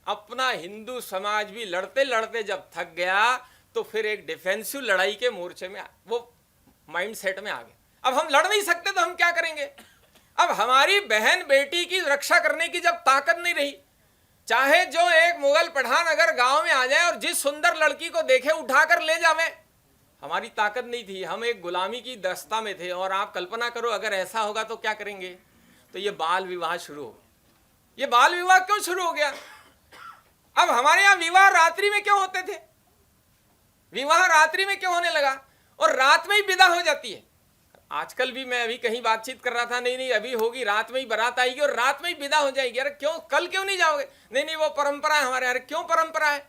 अपना हिंदू समाज भी लड़ते लड़ते जब थक गया तो फिर एक डिफेंसिव लड़ाई के मोर्चे में वो माइंड सेट में आ गया। अब हम लड़ नहीं सकते तो हम क्या करेंगे? अब हमारी बहन बेटी की रक्षा करने की जब ताकत नहीं रही, चाहे जो एक मुगल पठान अगर गांव में आ जाए और जिस सुंदर लड़की को देखे उठाकर ले जावे, हमारी ताकत नहीं थी, हम एक गुलामी की दस्ता में थे। और आप कल्पना करो अगर ऐसा होगा तो क्या करेंगे? तो ये बाल विवाह शुरू हो गया। ये बाल विवाह क्यों शुरू हो गया? अब हमारे यहाँ विवाह रात्रि में क्यों होते थे? विवाह रात्रि में क्यों होने लगा और रात में ही विदा हो जाती है? आजकल भी मैं अभी कहीं बातचीत कर रहा था, नहीं अभी होगी, रात में ही बारात आएगी और रात में ही विदा हो जाएगी। अरे क्यों, कल क्यों नहीं जाओगे? नहीं वो परंपरा है हमारे। अरे क्यों परंपरा है?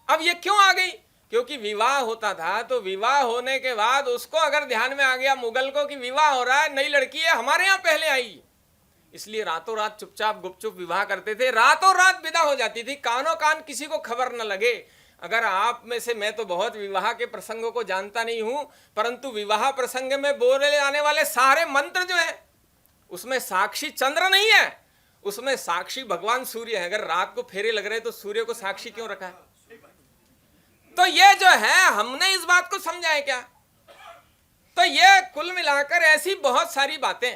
अब ये क्यों आ गई? क्योंकि विवाह होता था तो विवाह होने के बाद उसको अगर ध्यान में आ गया मुगल को कि विवाह हो रहा है, नई लड़की है, हमारे यहाँ पहले आई, इसलिए रातों रात चुपचाप गुपचुप विवाह करते थे, रातों रात विदा हो जाती थी, कानों कान किसी को खबर न लगे। अगर आप में से, मैं तो बहुत विवाह के प्रसंगों को जानता नहीं हूं, परंतु विवाह प्रसंग में बोले जाने वाले सारे मंत्र जो है उसमें साक्षी चंद्र नहीं है, उसमें साक्षी भगवान सूर्य है। अगर रात को फेरे लग रहे तो सूर्य को साक्षी क्यों रखा है? तो ये जो है हमने इस बात को समझा है क्या? तो ये कुल मिलाकर ऐसी बहुत सारी बातें,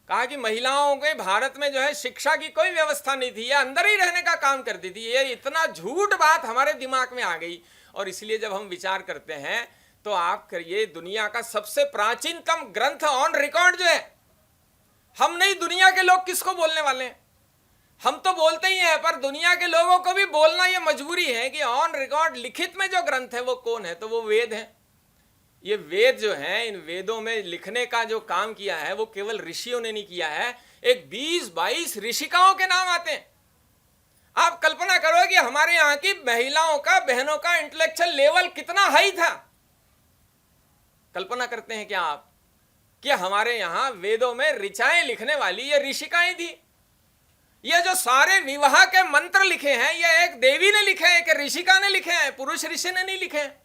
कहा कि महिलाओं के भारत में जो है शिक्षा की कोई व्यवस्था नहीं थी, ये अंदर ही रहने का काम करती थी। ये इतना झूठ बात हमारे दिमाग में आ गई। और इसलिए जब हम विचार करते हैं तो आप करिए, दुनिया का सबसे प्राचीनतम ग्रंथ ऑन रिकॉर्ड जो है, हम नहीं, दुनिया के लोग किसको बोलने वाले हैं? हम तो बोलते ही हैं, पर दुनिया के लोगों को भी बोलना ये मजबूरी है कि ऑन रिकॉर्ड लिखित में जो ग्रंथ है वो कौन है? तो वो वेद है। ये वेद जो है, इन वेदों में लिखने का जो काम किया है वो केवल ऋषियों ने नहीं किया है, एक 20-22 ऋषिकाओं के नाम आते हैं। आप कल्पना करो कि हमारे यहाँ की महिलाओं का, बहनों का इंटेलेक्चुअल लेवल कितना हाई था। कल्पना करते हैं क्या आप कि हमारे यहाँ वेदों में ऋचाएं लिखने वाली ये ऋषिकाएं थी? ये जो सारे विवाह के मंत्र लिखे हैं ये एक देवी ने लिखे हैं, एक ऋषिका ने लिखे हैं, पुरुष ऋषि ने नहीं लिखे हैं।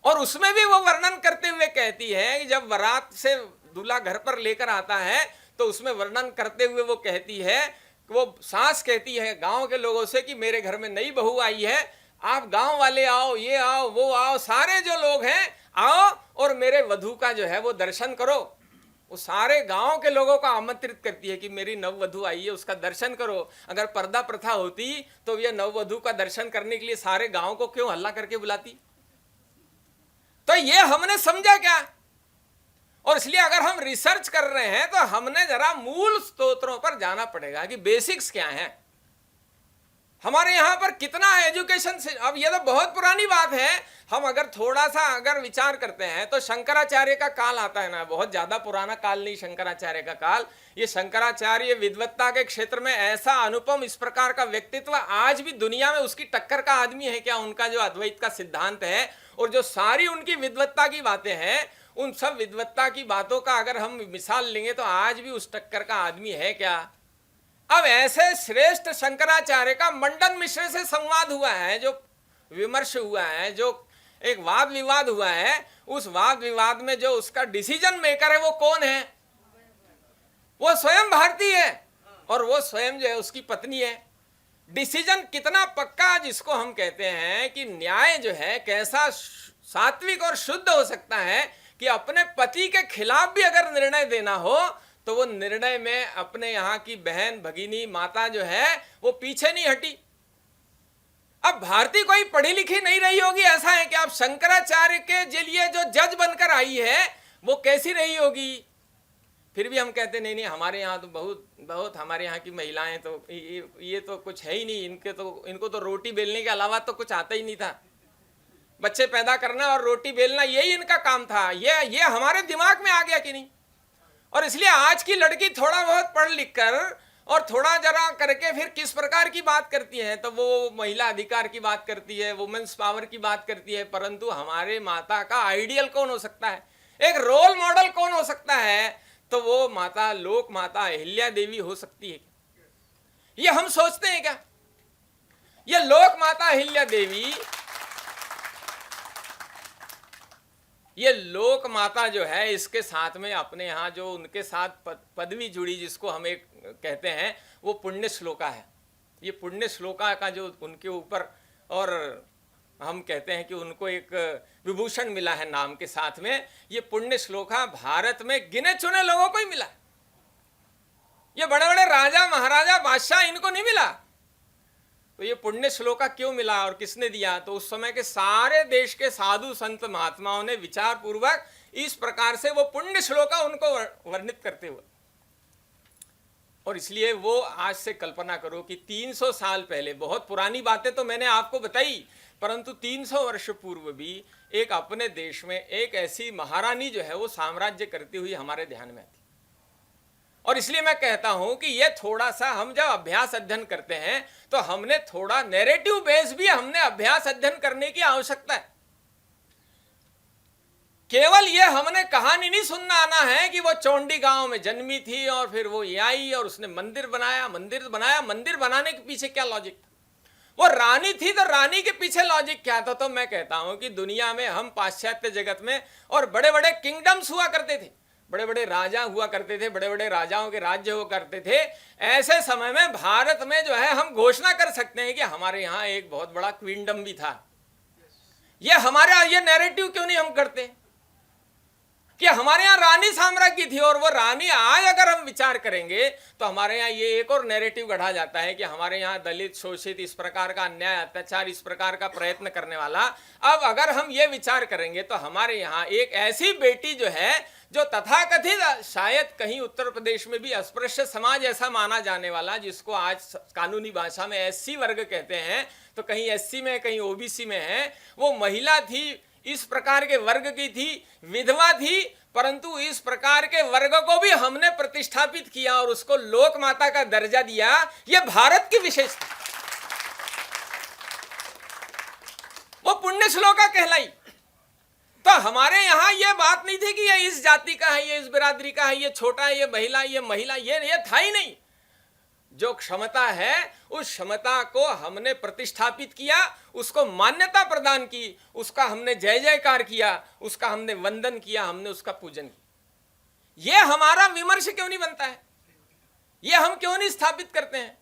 और उसमें भी वो वर्णन करते हुए कहती है कि जब बारात से दूल्हा घर पर लेकर आता है तो उसमें वर्णन करते हुए वो कहती है, वो सास कहती है गांव के लोगों से कि मेरे घर में नई बहू आई है, आप गांव वाले आओ, ये आओ, वो आओ, सारे जो लोग हैं आओ और मेरे वधू का जो है वो दर्शन करो। वो सारे गांव के लोगों को आमंत्रित करती है कि मेरी नववधू आई है, उसका दर्शन करो। अगर पर्दा प्रथा होती तो ये नववधू का दर्शन करने के लिए सारे गांव को क्यों हल्ला करके बुलाती? तो ये हमने समझा क्या? और इसलिए अगर हम रिसर्च कर रहे हैं तो हमने जरा मूल स्तोत्रों पर जाना पड़ेगा कि बेसिक्स क्या हैं, हमारे यहां पर कितना एजुकेशन से। अब ये तो बहुत पुरानी बात है, हम अगर थोड़ा सा अगर विचार करते हैं तो शंकराचार्य का काल आता है ना, बहुत ज्यादा पुराना काल नहीं शंकराचार्य का काल। ये शंकराचार्य विद्वत्ता के क्षेत्र में ऐसा अनुपम इस प्रकार का व्यक्तित्व, आज भी दुनिया में उसकी टक्कर का आदमी है क्या? उनका जो अद्वैत का सिद्धांत है और जो सारी उनकी विद्वत्ता की बातें हैं, उन सब विद्वत्ता की बातों का अगर हम मिसाल लेंगे तो आज भी उस टक्कर का आदमी है क्या? अब ऐसे श्रेष्ठ शंकराचार्य का मंडन मिश्र से संवाद हुआ है, जो विमर्श हुआ है, जो एक वाद विवाद हुआ है, उस वाद विवाद में जो उसका डिसीजन मेकर है वो कौन है? वो स्वयं भारती है और वो स्वयं जो है उसकी पत्नी है। डिसीजन कितना पक्का, जिसको हम कहते हैं कि न्याय जो है कैसा सात्विक और शुद्ध हो सकता है कि अपने पति के खिलाफ भी अगर निर्णय देना हो तो वो निर्णय में अपने यहाँ की बहन, भगिनी, माता जो है वो पीछे नहीं हटी। अब भारती कोई पढ़ी लिखी नहीं रही होगी, ऐसा है कि आप शंकराचार्य के लिए जो जज बनकर आई है वो कैसी रही होगी? फिर भी हम कहते नहीं हमारे यहाँ तो बहुत हमारे यहाँ की महिलाएं तो ये तो कुछ है ही नहीं, इनको तो रोटी बेलने के अलावा तो कुछ आता ही नहीं था। बच्चे पैदा करना और रोटी बेलना यही इनका काम था। ये हमारे दिमाग में आ गया कि नहीं? और इसलिए आज की लड़की थोड़ा बहुत पढ़ लिख कर और थोड़ा जरा करके फिर किस प्रकार की बात करती है, तो वो महिला अधिकार की बात करती है, वुमेन्स पावर की बात करती है। परंतु हमारे माता का आइडियल कौन हो सकता है, एक रोल मॉडल कौन हो सकता है, तो वो माता, लोक माता अहिल्या देवी हो सकती है। ये हम सोचते हैं क्या? ये लोक माता अहिल्या देवी, ये लोक माता जो है, इसके साथ में अपने यहाँ जो उनके साथ पदवी जुड़ी, जिसको हम एक कहते हैं, वो पुण्य श्लोका है। ये पुण्य श्लोका का जो उनके ऊपर, और हम कहते हैं कि उनको एक विभूषण मिला है नाम के साथ में, ये पुण्य श्लोका भारत में गिने चुने लोगों को ही मिला। ये बड़े बड़े राजा महाराजा बादशाह इनको नहीं मिला। तो ये पुण्य श्लोका क्यों मिला और किसने दिया? तो उस समय के सारे देश के साधु संत महात्माओं ने विचार पूर्वक इस प्रकार से वो पुण्य श्लोका उनको वर्णित करते हुए, और इसलिए वो आज से कल्पना करो कि 300 साल पहले, बहुत पुरानी बातें तो मैंने आपको बताई, परंतु 300 वर्ष पूर्व भी एक अपने देश में एक ऐसी महारानी जो है वो साम्राज्य करती हुई हमारे ध्यान में आती। और इसलिए मैं कहता हूं कि ये थोड़ा सा हम जब अभ्यास अध्ययन करते हैं तो हमने थोड़ा नैरेटिव बेस भी हमने अभ्यास अध्ययन करने की आवश्यकता है। केवल ये हमने कहानी नहीं सुनना आना है कि वो चौंडी गांव में जन्मी थी और फिर वो ये आई और उसने मंदिर बनाया। मंदिर बनाने के पीछे क्या लॉजिक था? वो रानी थी तो रानी के पीछे लॉजिक क्या था? तो मैं कहता हूं कि दुनिया में हम पाश्चात्य जगत में और बड़े बड़े किंगडम्स हुआ करते थे, बड़े बड़े राजा हुआ करते थे, बड़े बड़े राजाओं के राज्य हुआ करते थे। ऐसे समय में भारत में जो है हम घोषणा कर सकते हैं कि हमारे यहाँ एक बहुत बड़ा क्वीनडम भी था। ये हमारे ये नैरेटिव क्यों नहीं हम करते कि हमारे यहाँ रानी साम्राज्य थी? और वो रानी आज अगर हम विचार करेंगे तो हमारे यहाँ ये एक और नैरेटिव गढ़ा जाता है कि हमारे यहाँ दलित, शोषित, इस प्रकार का अन्याय, अत्याचार, इस प्रकार का प्रयत्न करने वाला। अब अगर हम ये विचार करेंगे तो हमारे यहाँ एक ऐसी बेटी जो है, जो तथाकथित शायद कहीं उत्तर प्रदेश में भी अस्पृश्य समाज ऐसा माना जाने वाला, जिसको आज कानूनी भाषा में एससी वर्ग कहते हैं, तो कहीं एससी में कहीं ओबीसी में है, वो महिला थी, इस प्रकार के वर्ग की थी, विधवा थी, परंतु इस प्रकार के वर्ग को भी हमने प्रतिष्ठापित किया और उसको लोक माता का दर्जा दिया। यह भारत की विशेषता, वो पुण्य श्लोका कहलाई। तो हमारे यहां यह बात नहीं थी कि ये इस जाति का है, ये इस बिरादरी का है, ये छोटा है, ये महिला, ये था ही नहीं। जो क्षमता है उस क्षमता को हमने प्रतिष्ठापित किया, उसको मान्यता प्रदान की, उसका हमने जय जयकार किया, उसका हमने वंदन किया, हमने उसका पूजन किया। यह हमारा विमर्श क्यों नहीं बनता है? यह हम क्यों नहीं स्थापित करते हैं?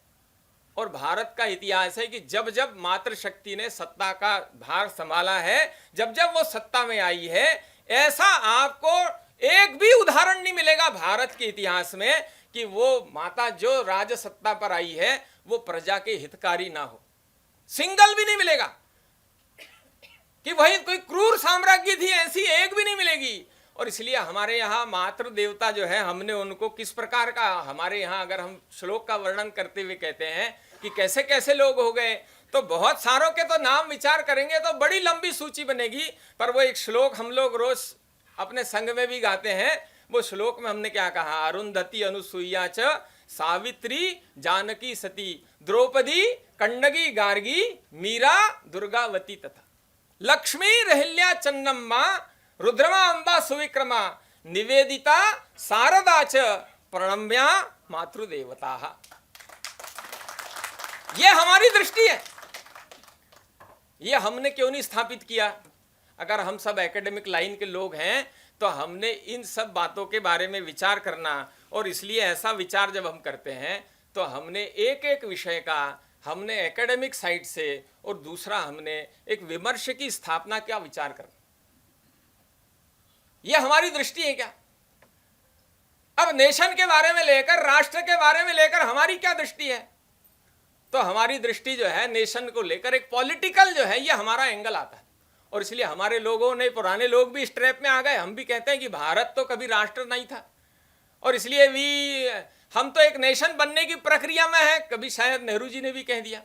और भारत का इतिहास है कि जब जब मातृशक्ति ने सत्ता का भार संभाला है, जब जब वो सत्ता में आई है, ऐसा आपको एक भी उदाहरण नहीं मिलेगा भारत के इतिहास में कि वो माता जो राज सत्ता पर आई है वो प्रजा के हितकारी ना हो। सिंगल भी नहीं मिलेगा कि वही कोई क्रूर साम्राज्य थी, ऐसी एक भी नहीं मिलेगी। और इसलिए हमारे यहाँ मातृ देवता जो है, हमने उनको किस प्रकार का, हमारे यहाँ अगर हम श्लोक का वर्णन करते हुए कहते हैं कि कैसे कैसे लोग हो गए, तो बहुत सारों के तो नाम विचार करेंगे तो बड़ी लंबी सूची बनेगी। पर वो एक श्लोक हम लोग रोज अपने संग में भी गाते हैं। वो श्लोक में हमने क्या कहा? अरुंधति अनुसुईया च सावित्री जानकी सती द्रौपदी कण्डगी गार्गी मीरा दुर्गावती तथा लक्ष्मी रहल्या चन्नम्मा रुद्रमा अंबा सुविक्रमा निवेदिता शारदा च प्रणम्या मातृदेवता। ये हमारी दृष्टि है। ये हमने क्यों नहीं स्थापित किया? अगर हम सब एकेडमिक लाइन के लोग हैं तो हमने इन सब बातों के बारे में विचार करना, और इसलिए ऐसा विचार जब हम करते हैं तो हमने एक एक विषय का हमने एकेडमिक साइड से, और दूसरा हमने एक विमर्श की स्थापना क्या विचार करना। यह हमारी दृष्टि है क्या? अब नेशन के बारे में लेकर, राष्ट्र के बारे में लेकर हमारी क्या दृष्टि है? तो हमारी दृष्टि जो है नेशन को लेकर एक पॉलिटिकल जो है, यह हमारा एंगल आता है। और इसलिए हमारे लोगों ने, पुराने लोग भी इस ट्रैप में आ गए। हम भी कहते हैं कि भारत तो कभी राष्ट्र नहीं था, और इसलिए भी हम तो एक नेशन बनने की प्रक्रिया में है। कभी शायद नेहरू जी ने भी कह दिया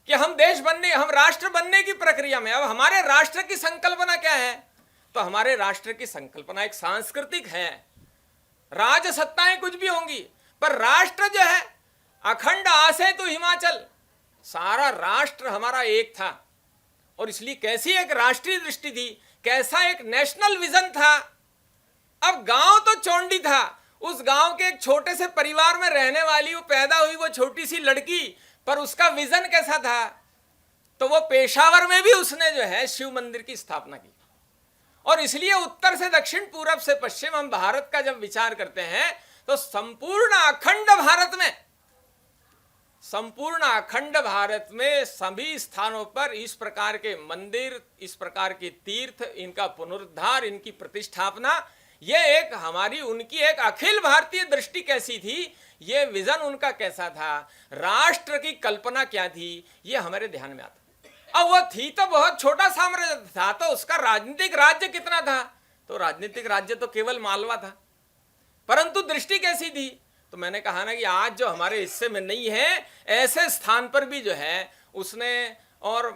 कि हम देश बनने, हम राष्ट्र बनने की प्रक्रिया में। अब हमारे राष्ट्र की संकल्पना क्या है? तो हमारे राष्ट्र की संकल्पना एक सांस्कृतिक है। राज सत्ताएं कुछ भी होंगी, पर राष्ट्र जो है अखंड आसे तो हिमाचल, सारा राष्ट्र हमारा एक था। और इसलिए कैसी एक राष्ट्रीय दृष्टि थी, कैसा एक नेशनल विजन था। अब गांव तो चौंडी था, उस गांव के एक छोटे से परिवार में रहने वाली वो पैदा हुई वो छोटी सी लड़की, पर उसका विजन कैसा था, तो वो पेशावर में भी उसने जो है शिव मंदिर की स्थापना की। और इसलिए उत्तर से दक्षिण, पूरब से पश्चिम, हम भारत का जब विचार करते हैं तो संपूर्ण अखंड भारत में सभी स्थानों पर इस प्रकार के मंदिर, इस प्रकार के तीर्थ, इनका पुनरुद्धार, इनकी प्रतिष्ठापना, ये एक हमारी उनकी एक अखिल भारतीय दृष्टि कैसी थी, ये विजन उनका कैसा था, राष्ट्र की कल्पना क्या थी, ये हमारे ध्यान में आता। अब वो थी तो बहुत छोटा साम्राज्य था, तो उसका राजनीतिक राज्य कितना था, तो राजनीतिक राज्य तो केवल मालवा था, परंतु दृष्टि कैसी थी, तो मैंने कहा ना कि आज जो हमारे हिस्से में नहीं है, ऐसे स्थान पर भी जो है उसने और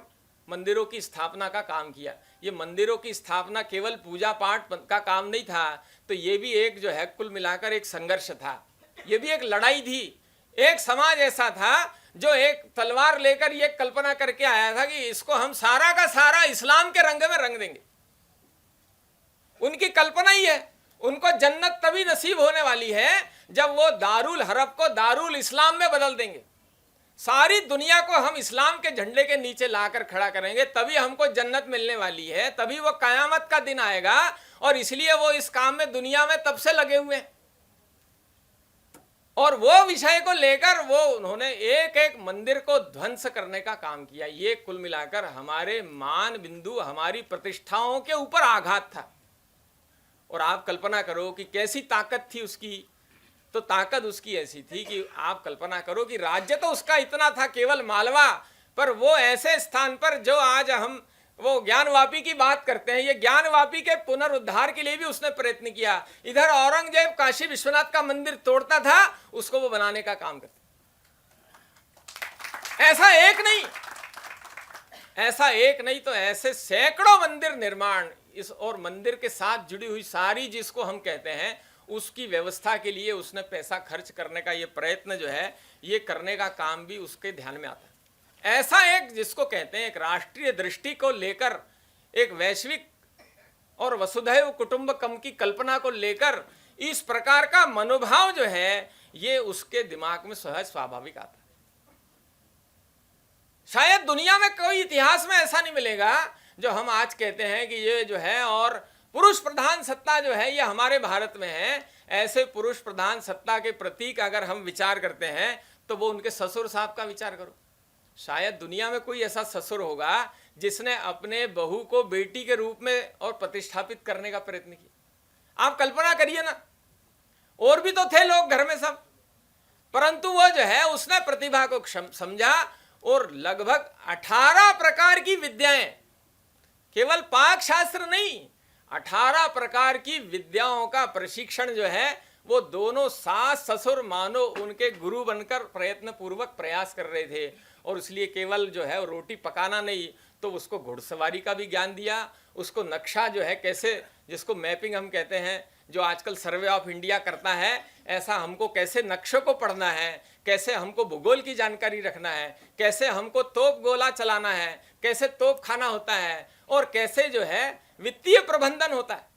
मंदिरों की स्थापना का काम किया। ये मंदिरों की स्थापना केवल पूजा पाठ का काम नहीं था, तो ये भी एक जो है कुल मिलाकर एक संघर्ष था, ये भी एक लड़ाई थी। एक समाज ऐसा था जो एक तलवार लेकर ये कल्पना करके आया था कि इसको हम सारा का सारा इस्लाम के रंग में रंग देंगे। उनकी कल्पना ही है, उनको जन्नत तभी नसीब होने वाली है जब वो दारुल हरब को दारुल इस्लाम में बदल देंगे। सारी दुनिया को हम इस्लाम के झंडे के नीचे लाकर खड़ा करेंगे, तभी हमको जन्नत मिलने वाली है, तभी वो कयामत का दिन आएगा। और इसलिए वो इस काम में दुनिया में तब से लगे हुए हैं। और वो विषय को लेकर वो उन्होंने एक एक मंदिर को ध्वंस करने का काम किया। ये कुल मिलाकर हमारे मान बिंदु, हमारी प्रतिष्ठाओं के ऊपर आघात था। और आप कल्पना करो कि कैसी ताकत थी उसकी, तो ताकत उसकी ऐसी थी कि आप कल्पना करो कि राज्य तो उसका इतना था केवल मालवा, पर वो ऐसे स्थान पर जो आज हम वो ज्ञानवापी की बात करते हैं, ये ज्ञानवापी के पुनरुद्धार के लिए भी उसने प्रयत्न किया। इधर औरंगजेब काशी विश्वनाथ का मंदिर तोड़ता था, उसको वो बनाने का काम करता। ऐसा एक नहीं तो ऐसे सैकड़ों मंदिर निर्माण, इस और मंदिर के साथ जुड़ी हुई सारी जिसको हम कहते हैं उसकी व्यवस्था के लिए उसने पैसा खर्च करने का ये प्रयत्न जो है ये करने का काम भी उसके ध्यान में आता है। ऐसा एक जिसको कहते हैं एक राष्ट्रीय दृष्टि को लेकर, एक वैश्विक और वसुधैव कुटुंबकम की कल्पना को लेकर इस प्रकार का मनोभाव जो है ये उसके दिमाग में सहज स्वाभाविक आता है। शायद दुनिया में कोई इतिहास में ऐसा नहीं मिलेगा जो हम आज कहते हैं कि ये जो है और पुरुष प्रधान सत्ता जो है ये हमारे भारत में है। ऐसे पुरुष प्रधान सत्ता के प्रतीक अगर हम विचार करते हैं तो वो उनके ससुर साहब का विचार करो। शायद दुनिया में कोई ऐसा ससुर होगा जिसने अपने बहू को बेटी के रूप में और प्रतिष्ठापित करने का प्रयत्न किया। आप कल्पना करिए ना, और भी तो थे लोग घर में सब, परंतु वो जो है उसने प्रतिभा को समझा और लगभग 18 प्रकार की विद्याएं, केवल पाक शास्त्र नहीं, 18 प्रकार की विद्याओं का प्रशिक्षण जो है वो दोनों सास ससुर मानो उनके गुरु बनकर प्रयत्न पूर्वक प्रयास कर रहे थे। और इसलिए केवल जो है रोटी पकाना नहीं, तो उसको घुड़सवारी का भी ज्ञान दिया, उसको नक्शा जो है कैसे, जिसको मैपिंग हम कहते हैं, जो आजकल सर्वे ऑफ इंडिया करता है, ऐसा हमको कैसे नक्शों को पढ़ना है, कैसे हमको भूगोल की जानकारी रखना है, कैसे हमको तोप गोला चलाना है, कैसे तोप खाना होता है, और कैसे जो है वित्तीय प्रबंधन होता है।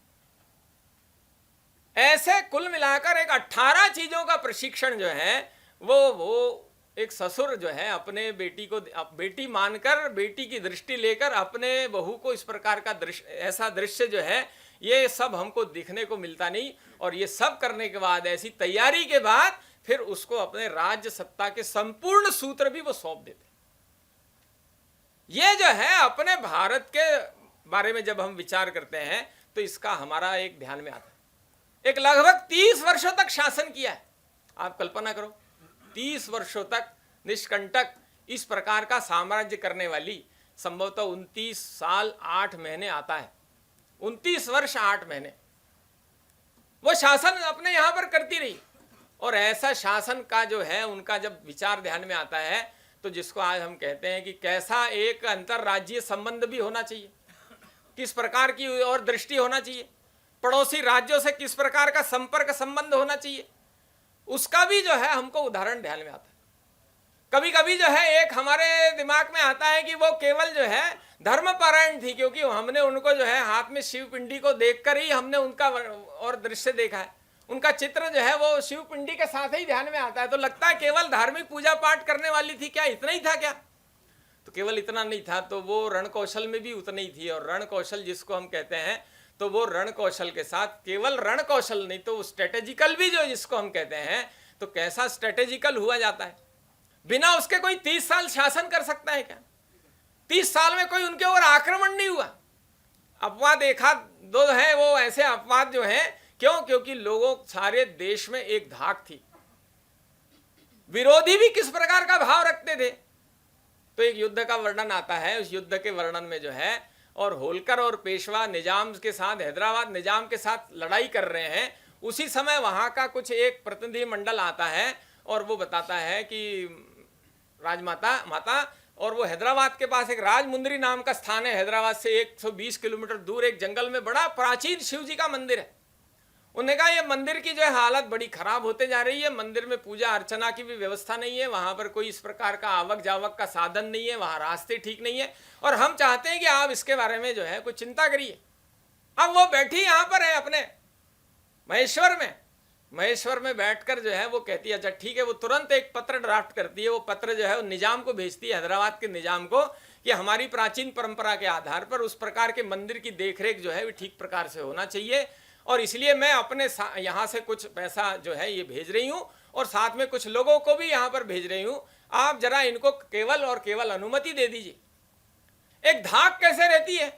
ऐसे कुल मिलाकर एक 18 चीजों का प्रशिक्षण जो है वो एक ससुर जो है अपने बेटी को बेटी मानकर, बेटी की दृष्टि लेकर अपने बहू को इस प्रकार का दृश्य, ऐसा दृश्य जो है ये सब हमको दिखने को मिलता नहीं। और ये सब करने के बाद, ऐसी तैयारी के बाद फिर उसको अपने राज्य सत्ता के संपूर्ण सूत्र भी वो सौंप देते। ये जो है अपने भारत के बारे में जब हम विचार करते हैं तो इसका हमारा एक ध्यान में आता है। एक लगभग 30 वर्षों तक शासन किया है। आप कल्पना करो, 30 वर्षों तक निष्कंटक इस प्रकार का साम्राज्य करने वाली, संभवतः 29 साल 8 महीने आता है, 29 वर्ष 8 महीने वो शासन अपने यहां पर करती रही। और ऐसा शासन का जो है उनका जब विचार ध्यान में आता है तो जिसको आज हम कहते हैं कि कैसा एक अंतरराज्यीय संबंध भी होना चाहिए, किस प्रकार की और दृष्टि होना चाहिए, पड़ोसी राज्यों से किस प्रकार का संपर्क संबंध होना चाहिए, उसका भी जो है हमको उदाहरण ध्यान में आता है। कभी कभी जो है एक हमारे दिमाग में आता है कि वो केवल जो है धर्मपरायण थी, क्योंकि हमने उनको जो है हाथ में शिव पिंडी को देखकर ही हमने उनका और दृश्य देखा है, उनका चित्र जो है वो शिव पिंडी के साथ ही ध्यान में आता है। तो लगता है केवल धार्मिक पूजा पाठ करने वाली थी, क्या इतना ही था क्या? तो केवल इतना नहीं था, तो वो रण कौशल में भी उतना ही थी। और रण कौशल जिसको हम कहते हैं, तो वो रण कौशल के साथ केवल रण कौशल नहीं, तो स्ट्रेटेजिकल भी जो जिसको हम कहते हैं, तो कैसा स्ट्रेटेजिकल हुआ जाता है। बिना उसके कोई 30 साल शासन कर सकता है क्या? 30 साल में कोई उनके ऊपर आक्रमण नहीं हुआ। अपवाद एक आध दो है, वो ऐसे अपवाद जो है, क्यों? क्योंकि लोगों सारे देश में एक धाक थी। विरोधी भी किस प्रकार का भाव रखते थे। तो एक युद्ध का वर्णन आता है, उस युद्ध के वर्णन में जो है, और होलकर और पेशवा निजाम के साथ, हैदराबाद निजाम के साथ लड़ाई कर रहे हैं। उसी समय वहां का कुछ एक प्रतिनिधि मंडल आता है और वो बताता है कि माता और वो हैदराबाद के पास एक राजमुंदरी नाम का स्थान है, हैदराबाद से 120 किलोमीटर दूर एक जंगल में बड़ा प्राचीन शिव जी का मंदिर है। उन्होंने कहा ये मंदिर की जो है हालत बड़ी खराब होते जा रही है, मंदिर में पूजा अर्चना की भी व्यवस्था नहीं है, वहां पर कोई इस प्रकार का आवक जावक का साधन नहीं है, वहां रास्ते ठीक नहीं है, और हम चाहते हैं कि आप इसके बारे में जो है कुछ चिंता करिए। अब वो बैठी यहाँ पर है अपने महेश्वर में बैठकर जो है वो कहती है अच्छा ठीक है। वो तुरंत एक पत्र ड्राफ्ट करती है, वो पत्र जो है वो निजाम को भेजती है, हैदराबाद के निजाम को, कि हमारी प्राचीन परंपरा के आधार पर उस प्रकार के मंदिर की देखरेख जो है वो ठीक प्रकार से होना चाहिए, और इसलिए मैं अपने यहाँ से कुछ पैसा जो है ये भेज रही हूँ, और साथ में कुछ लोगों को भी यहाँ पर भेज रही हूँ, आप जरा इनको केवल और केवल अनुमति दे दीजिए। एक धाक कैसे रहती है।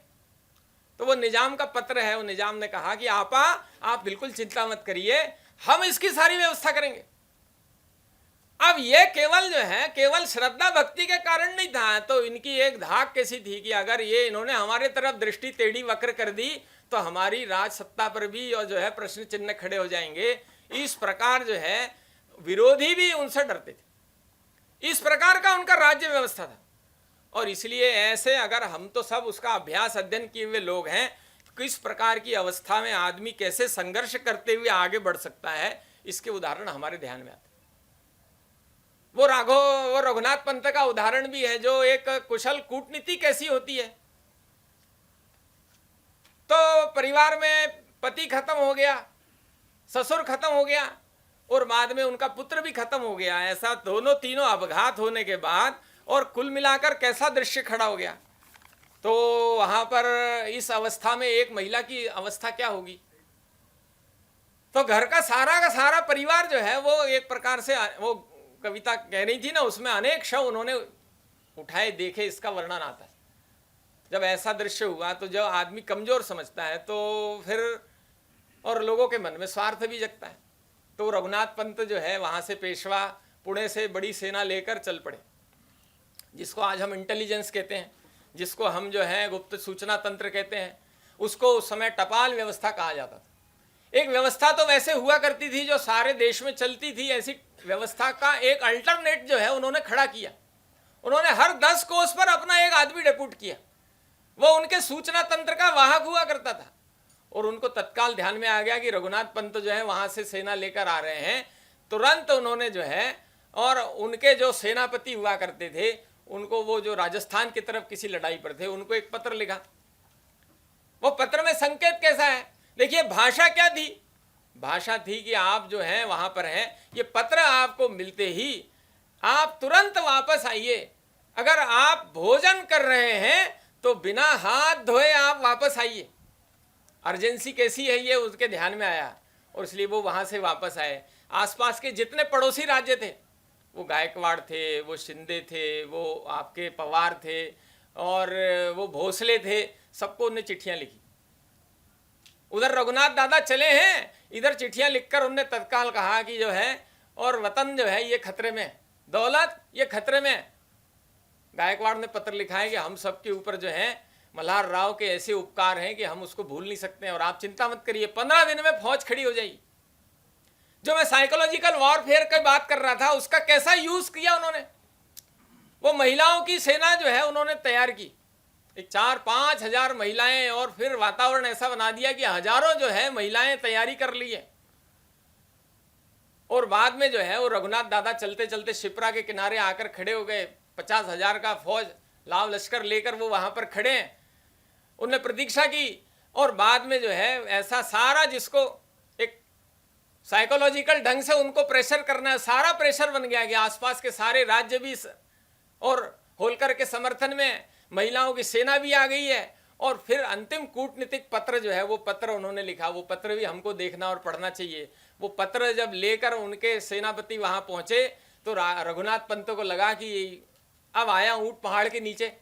तो वो निजाम का पत्र है, वो निजाम ने कहा कि आपा आप बिल्कुल चिंता मत करिए, हम इसकी सारी व्यवस्था करेंगे। अब ये केवल जो है केवल श्रद्धा भक्ति के कारण नहीं था, तो इनकी एक धाक कैसी थी कि अगर ये इन्होंने हमारे तरफ दृष्टि टेढ़ी वक्र कर दी तो हमारी राज सत्ता पर भी और जो है प्रश्न चिन्ह खड़े हो जाएंगे। इस प्रकार जो है विरोधी भी उनसे डरते थे, इस प्रकार का उनका राज्य व्यवस्था था। और इसलिए ऐसे अगर हम तो सब उसका अभ्यास अध्ययन किए हुए लोग हैं, किस प्रकार की अवस्था में आदमी कैसे संघर्ष करते हुए आगे बढ़ सकता है, इसके उदाहरण हमारे ध्यान में आते। वो रघुनाथ पंत का उदाहरण भी है, जो एक कुशल कूटनीति कैसी होती है। तो परिवार में पति खत्म हो गया, ससुर खत्म हो गया, और बाद में उनका पुत्र भी खत्म हो गया। ऐसा दोनों तीनों अपघात होने के बाद और कुल मिलाकर कैसा दृश्य खड़ा हो गया। तो वहां पर इस अवस्था में एक महिला की अवस्था क्या होगी। तो घर का सारा परिवार जो है वो एक प्रकार से, वो कविता कह रही थी ना, उसमें अनेक शव उन्होंने उठाए देखे, इसका वर्णन आता है। जब ऐसा दृश्य हुआ तो जब आदमी कमजोर समझता है तो फिर और लोगों के मन में स्वार्थ भी जगता है। तो रघुनाथ पंत जो है वहां से पेशवा पुणे से बड़ी सेना लेकर चल पड़े, जिसको आज हम इंटेलिजेंस कहते हैं, जिसको हम जो है गुप्त सूचना तंत्र कहते हैं। उसको उस समय टपाल व्यवस्था कहा जाता था। एक व्यवस्था तो वैसे हुआ करती थी जो सारे देश में चलती थी, ऐसी व्यवस्था का एक अल्टरनेट जो है उन्होंने खड़ा किया। उन्होंने हर 10 कोस पर अपना एक आदमी डेप्यूट किया, वो उनके सूचना तंत्र का वाहक हुआ करता था। और उनको तत्काल ध्यान में आ गया कि रघुनाथ पंत जो है वहां से सेना लेकर आ रहे हैं। तुरंत उन्होंने जो है, और उनके जो सेनापति हुआ करते थे उनको, वो जो राजस्थान की तरफ किसी लड़ाई पर थे, उनको एक पत्र लिखा। वो पत्र में संकेत कैसा है देखिए, भाषा क्या थी। भाषा थी कि आप जो हैं वहां पर हैं, ये पत्र आपको मिलते ही आप तुरंत वापस आइए। अगर आप भोजन कर रहे हैं तो बिना हाथ धोए आप वापस आइए। अर्जेंसी कैसी है ये उसके ध्यान में आया, और इसलिए वो वहां से वापस आए। आसपास के जितने पड़ोसी राज्य थे, वो गायकवाड़ थे, वो शिंदे थे, वो आपके पवार थे, और वो भोसले थे, सबको उन्हें चिट्ठियां लिखी। उधर रघुनाथ दादा चले हैं, इधर चिट्ठियां लिखकर उनने तत्काल कहा कि जो है, और वतन जो है ये खतरे में, दौलत ये खतरे में। गायकवाड़ ने पत्र लिखा है कि हम सबके ऊपर जो है मल्हार राव के ऐसे उपकार हैं कि हम उसको भूल नहीं सकते हैं, और आप चिंता मत करिए, 15 दिन में फौज खड़ी हो जाएगी। जो मैं साइकोलॉजिकल वॉरफेयर की बात कर रहा था, उसका कैसा यूज किया उन्होंने। वो महिलाओं की सेना जो है उन्होंने तैयार की, एक 4-5 हजार महिलाएं, और फिर वातावरण ऐसा बना दिया कि हजारों जो है महिलाएं तैयारी कर ली है। और बाद में जो है वो रघुनाथ दादा चलते चलते शिप्रा के किनारे आकर खड़े हो गए। 50,000 का फौज लाव लश्कर लेकर वो वहां पर खड़े हैं। उनने प्रतीक्षा की, और बाद में जो है ऐसा सारा जिसको एक साइकोलॉजिकल ढंग से उनको प्रेशर करना है, सारा प्रेशर बन गया कि आसपास के सारे राज्य भी और होलकर के समर्थन में महिलाओं की सेना भी आ गई है। और फिर अंतिम कूटनीतिक पत्र जो है वो पत्र उन्होंने लिखा, वो पत्र भी हमको देखना और पढ़ना चाहिए। वो पत्र जब लेकर उनके सेनापति वहां पहुंचे तो रघुनाथ पंत को लगा कि अब आया ऊंट पहाड़ के नीचे,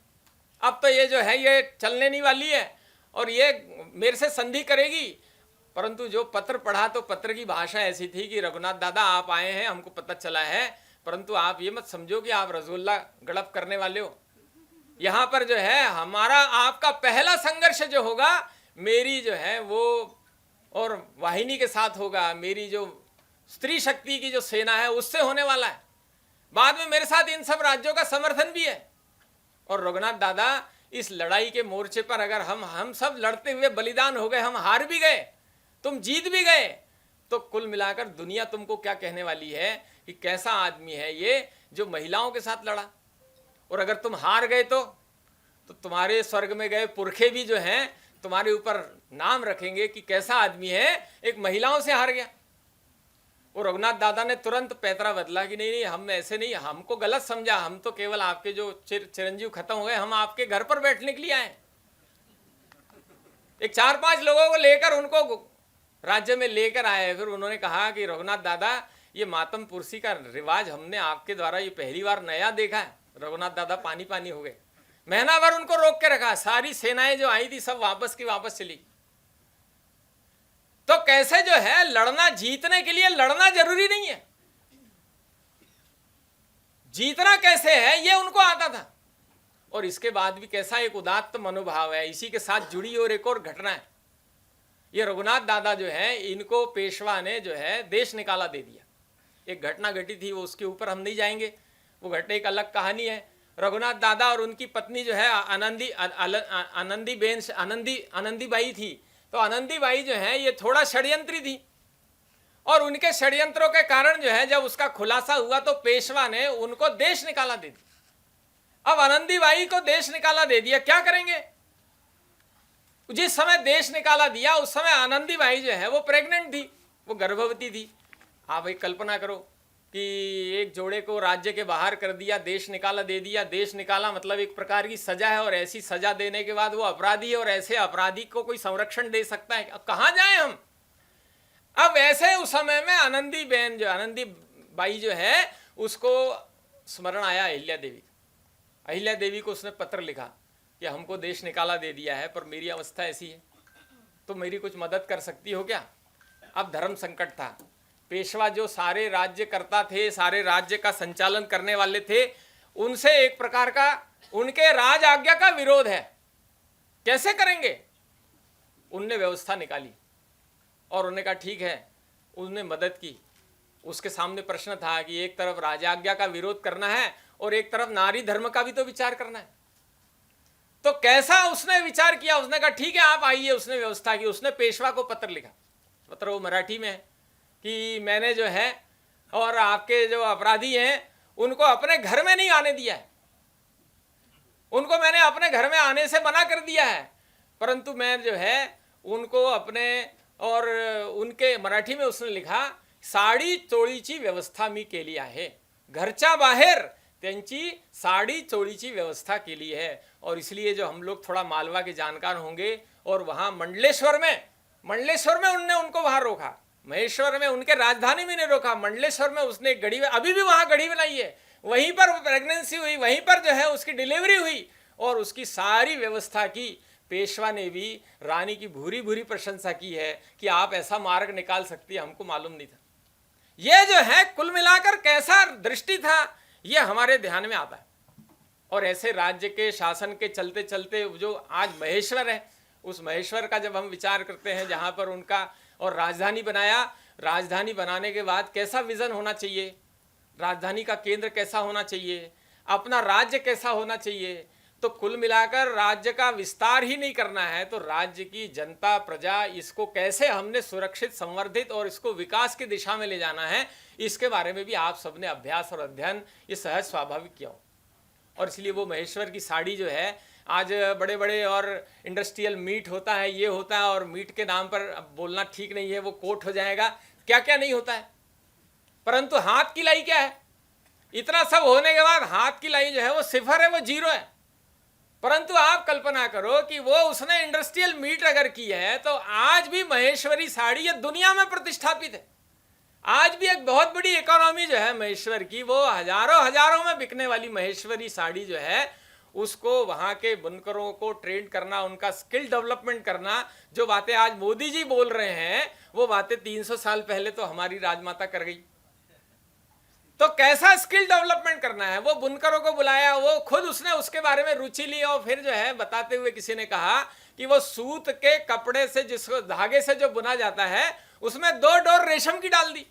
अब तो ये जो है ये चलने नहीं वाली है और ये मेरे से संधि करेगी। परंतु जो पत्र पढ़ा तो पत्र की भाषा ऐसी थी कि रघुनाथ दादा आप आए हैं, हमको पता चला है, परंतु आप ये मत समझो कि आप रसगुल्ला गड़प करने वाले हो। यहाँ पर जो है हमारा आपका पहला संघर्ष जो होगा मेरी जो है वो और वाहिनी के साथ होगा, मेरी जो स्त्री शक्ति की जो सेना है उससे होने वाला है। बाद में मेरे साथ इन सब राज्यों का समर्थन भी है। और रघुनाथ दादा इस लड़ाई के मोर्चे पर अगर हम सब लड़ते हुए बलिदान हो गए, हम हार भी गए, तुम जीत भी गए, तो कुल मिलाकर दुनिया तुमको क्या कहने वाली है कि कैसा आदमी है ये जो महिलाओं के साथ लड़ा। और अगर तुम हार गए तो तुम्हारे स्वर्ग में गए पुरखे भी जो हैं तुम्हारे ऊपर नाम रखेंगे कि कैसा आदमी है, एक महिलाओं से हार गया। और रघुनाथ दादा ने तुरंत पैतरा बदला कि नहीं हम ऐसे नहीं, हमको गलत समझा, हम तो केवल आपके जो चिरंजीव खत्म हो गए, हम आपके घर पर बैठने के लिए आए। एक 4-5 लोगों को लेकर उनको राज्य में लेकर आए। फिर उन्होंने कहा कि रघुनाथ दादा ये मातम पुरसी का रिवाज हमने आपके द्वारा ये पहली बार नया देखा है। रघुनाथ दादा पानी पानी हो गए। महीना भर उनको रोक के रखा, सारी सेनाएं जो आई थी सब वापस की वापस चली। तो कैसे जो है लड़ना, जीतने के लिए लड़ना जरूरी नहीं है, जीतना कैसे है ये उनको आता था। और इसके बाद भी कैसा एक उदात्त मनोभाव है। इसी के साथ जुड़ी और एक और घटना है, ये रघुनाथ दादा जो है इनको पेशवा ने जो है देश निकाला दे दिया। एक घटना घटी थी, वो उसके ऊपर हम नहीं जाएंगे, वो घटना एक अलग कहानी है। रघुनाथ दादा और उनकी पत्नी जो है आनंदी बाई थी। तो आनंदी बाई जो है ये थोड़ा षड्यंत्री थी, और उनके षड्यंत्रों के कारण जो है जब उसका खुलासा हुआ तो पेशवा ने उनको देश निकाला दे दिया। अब आनंदी बाई को देश निकाला दे दिया, क्या करेंगे? जिस समय देश निकाला दिया उस समय आनंदी बाई जो है वो प्रेग्नेंट थी, वो गर्भवती थी। आप एक कल्पना करो कि एक जोड़े को राज्य के बाहर कर दिया, देश निकाला दे दिया। देश निकाला मतलब एक प्रकार की सजा है, और ऐसी सजा देने के बाद वो अपराधी है, और ऐसे अपराधी को कोई संरक्षण दे सकता है? अब कहाँ जाए हम? अब ऐसे उस समय में आनंदी बाई जो है उसको स्मरण आया अहिल्या देवी। अहिल्या देवी को उसने पत्र लिखा कि हमको देश निकाला दे दिया है, पर मेरी अवस्था ऐसी है, तो मेरी कुछ मदद कर सकती हो क्या? अब धर्म संकट था। पेशवा जो सारे राज्य करता थे, सारे राज्य का संचालन करने वाले थे, उनसे एक प्रकार का उनके राज आज्ञा का विरोध है, कैसे करेंगे? उनने व्यवस्था निकाली और उन्होंने कहा ठीक है, उनने मदद की। उसके सामने प्रश्न था कि एक तरफ राजाज्ञा का विरोध करना है और एक तरफ नारी धर्म का भी तो विचार करना है। तो कैसा उसने विचार किया? उसने कहा ठीक है आप आइए। उसने व्यवस्था की, उसने पेशवा को पत्र लिखा। पत्र वो मराठी में है कि मैंने जो है और आपके जो अपराधी हैं उनको अपने घर में नहीं आने दिया है, उनको मैंने अपने घर में आने से मना कर दिया है, परंतु मैं जो है उनको अपने, और उनके मराठी में उसने लिखा साडी चोळीची व्यवस्था मी केली आहे, घरच्या बाहेर त्यांची साड़ी चोळीची व्यवस्था के लिए है। और इसलिए जो हम लोग थोड़ा मालवा के जानकार होंगे, और वहाँ मंडलेश्वर में उनने उनको वहाँ रोका, महेश्वर में उनके राजधानी में नहीं रोका, मंडलेश्वर में उसने एक गढ़ी, अभी भी वहाँ गढ़ी बनाई है, वहीं पर प्रेगनेंसी हुई, वहीं पर जो है उसकी डिलीवरी हुई, और उसकी सारी व्यवस्था की। पेशवा ने भी रानी की भूरी भूरी प्रशंसा की है कि आप ऐसा मार्ग निकाल सकती है, हमको मालूम नहीं था। ये जो है कुल मिलाकर कैसा दृष्टि था ये हमारे ध्यान में आता है। और ऐसे राज्य के शासन के चलते चलते जो आज महेश्वर है, उस महेश्वर का जब हम विचार करते हैं, जहाँ पर उनका और राजधानी बनाया, राजधानी बनाने के बाद कैसा विजन होना चाहिए, राजधानी का केंद्र कैसा होना चाहिए, अपना राज्य कैसा होना चाहिए, तो कुल मिलाकर राज्य का विस्तार ही नहीं करना है तो राज्य की जनता प्रजा इसको कैसे हमने सुरक्षित संवर्धित और इसको विकास की दिशा में ले जाना है, इसके बारे में भी आप सबने अभ्यास और अध्ययन ये सहज स्वाभाविक किया हो। और इसलिए वो महेश्वर की साड़ी जो है, आज बड़े बड़े और इंडस्ट्रियल मीट होता है, ये होता है, और मीट के नाम पर अब बोलना ठीक नहीं है, वो कोट हो जाएगा, क्या क्या नहीं होता है, परंतु हाथ की लाई क्या है? इतना सब होने के बाद हाथ की लाई जो है वो सिफर है, वो जीरो है। परंतु आप कल्पना करो कि वो उसने इंडस्ट्रियल मीट अगर की है तो आज भी महेश्वरी साड़ी ये दुनिया में प्रतिष्ठापित है। आज भी एक बहुत बड़ी इकोनॉमी जो है महेश्वर की, वो हजारों हजारों में बिकने वाली महेश्वरी साड़ी जो है, उसको वहां के बुनकरों को ट्रेन करना, उनका स्किल डेवलपमेंट करना, जो बातें आज मोदी जी बोल रहे हैं वो बातें 300 साल पहले तो हमारी राजमाता कर गई। तो कैसा स्किल डेवलपमेंट करना है, वो बुनकरों को बुलाया, वो खुद उसने उसके बारे में रुचि ली, और फिर जो है बताते हुए किसी ने कहा कि वो सूत के कपड़े से, जिसको धागे से जो बुना जाता है, उसमें 2 डोर रेशम की डाल दी।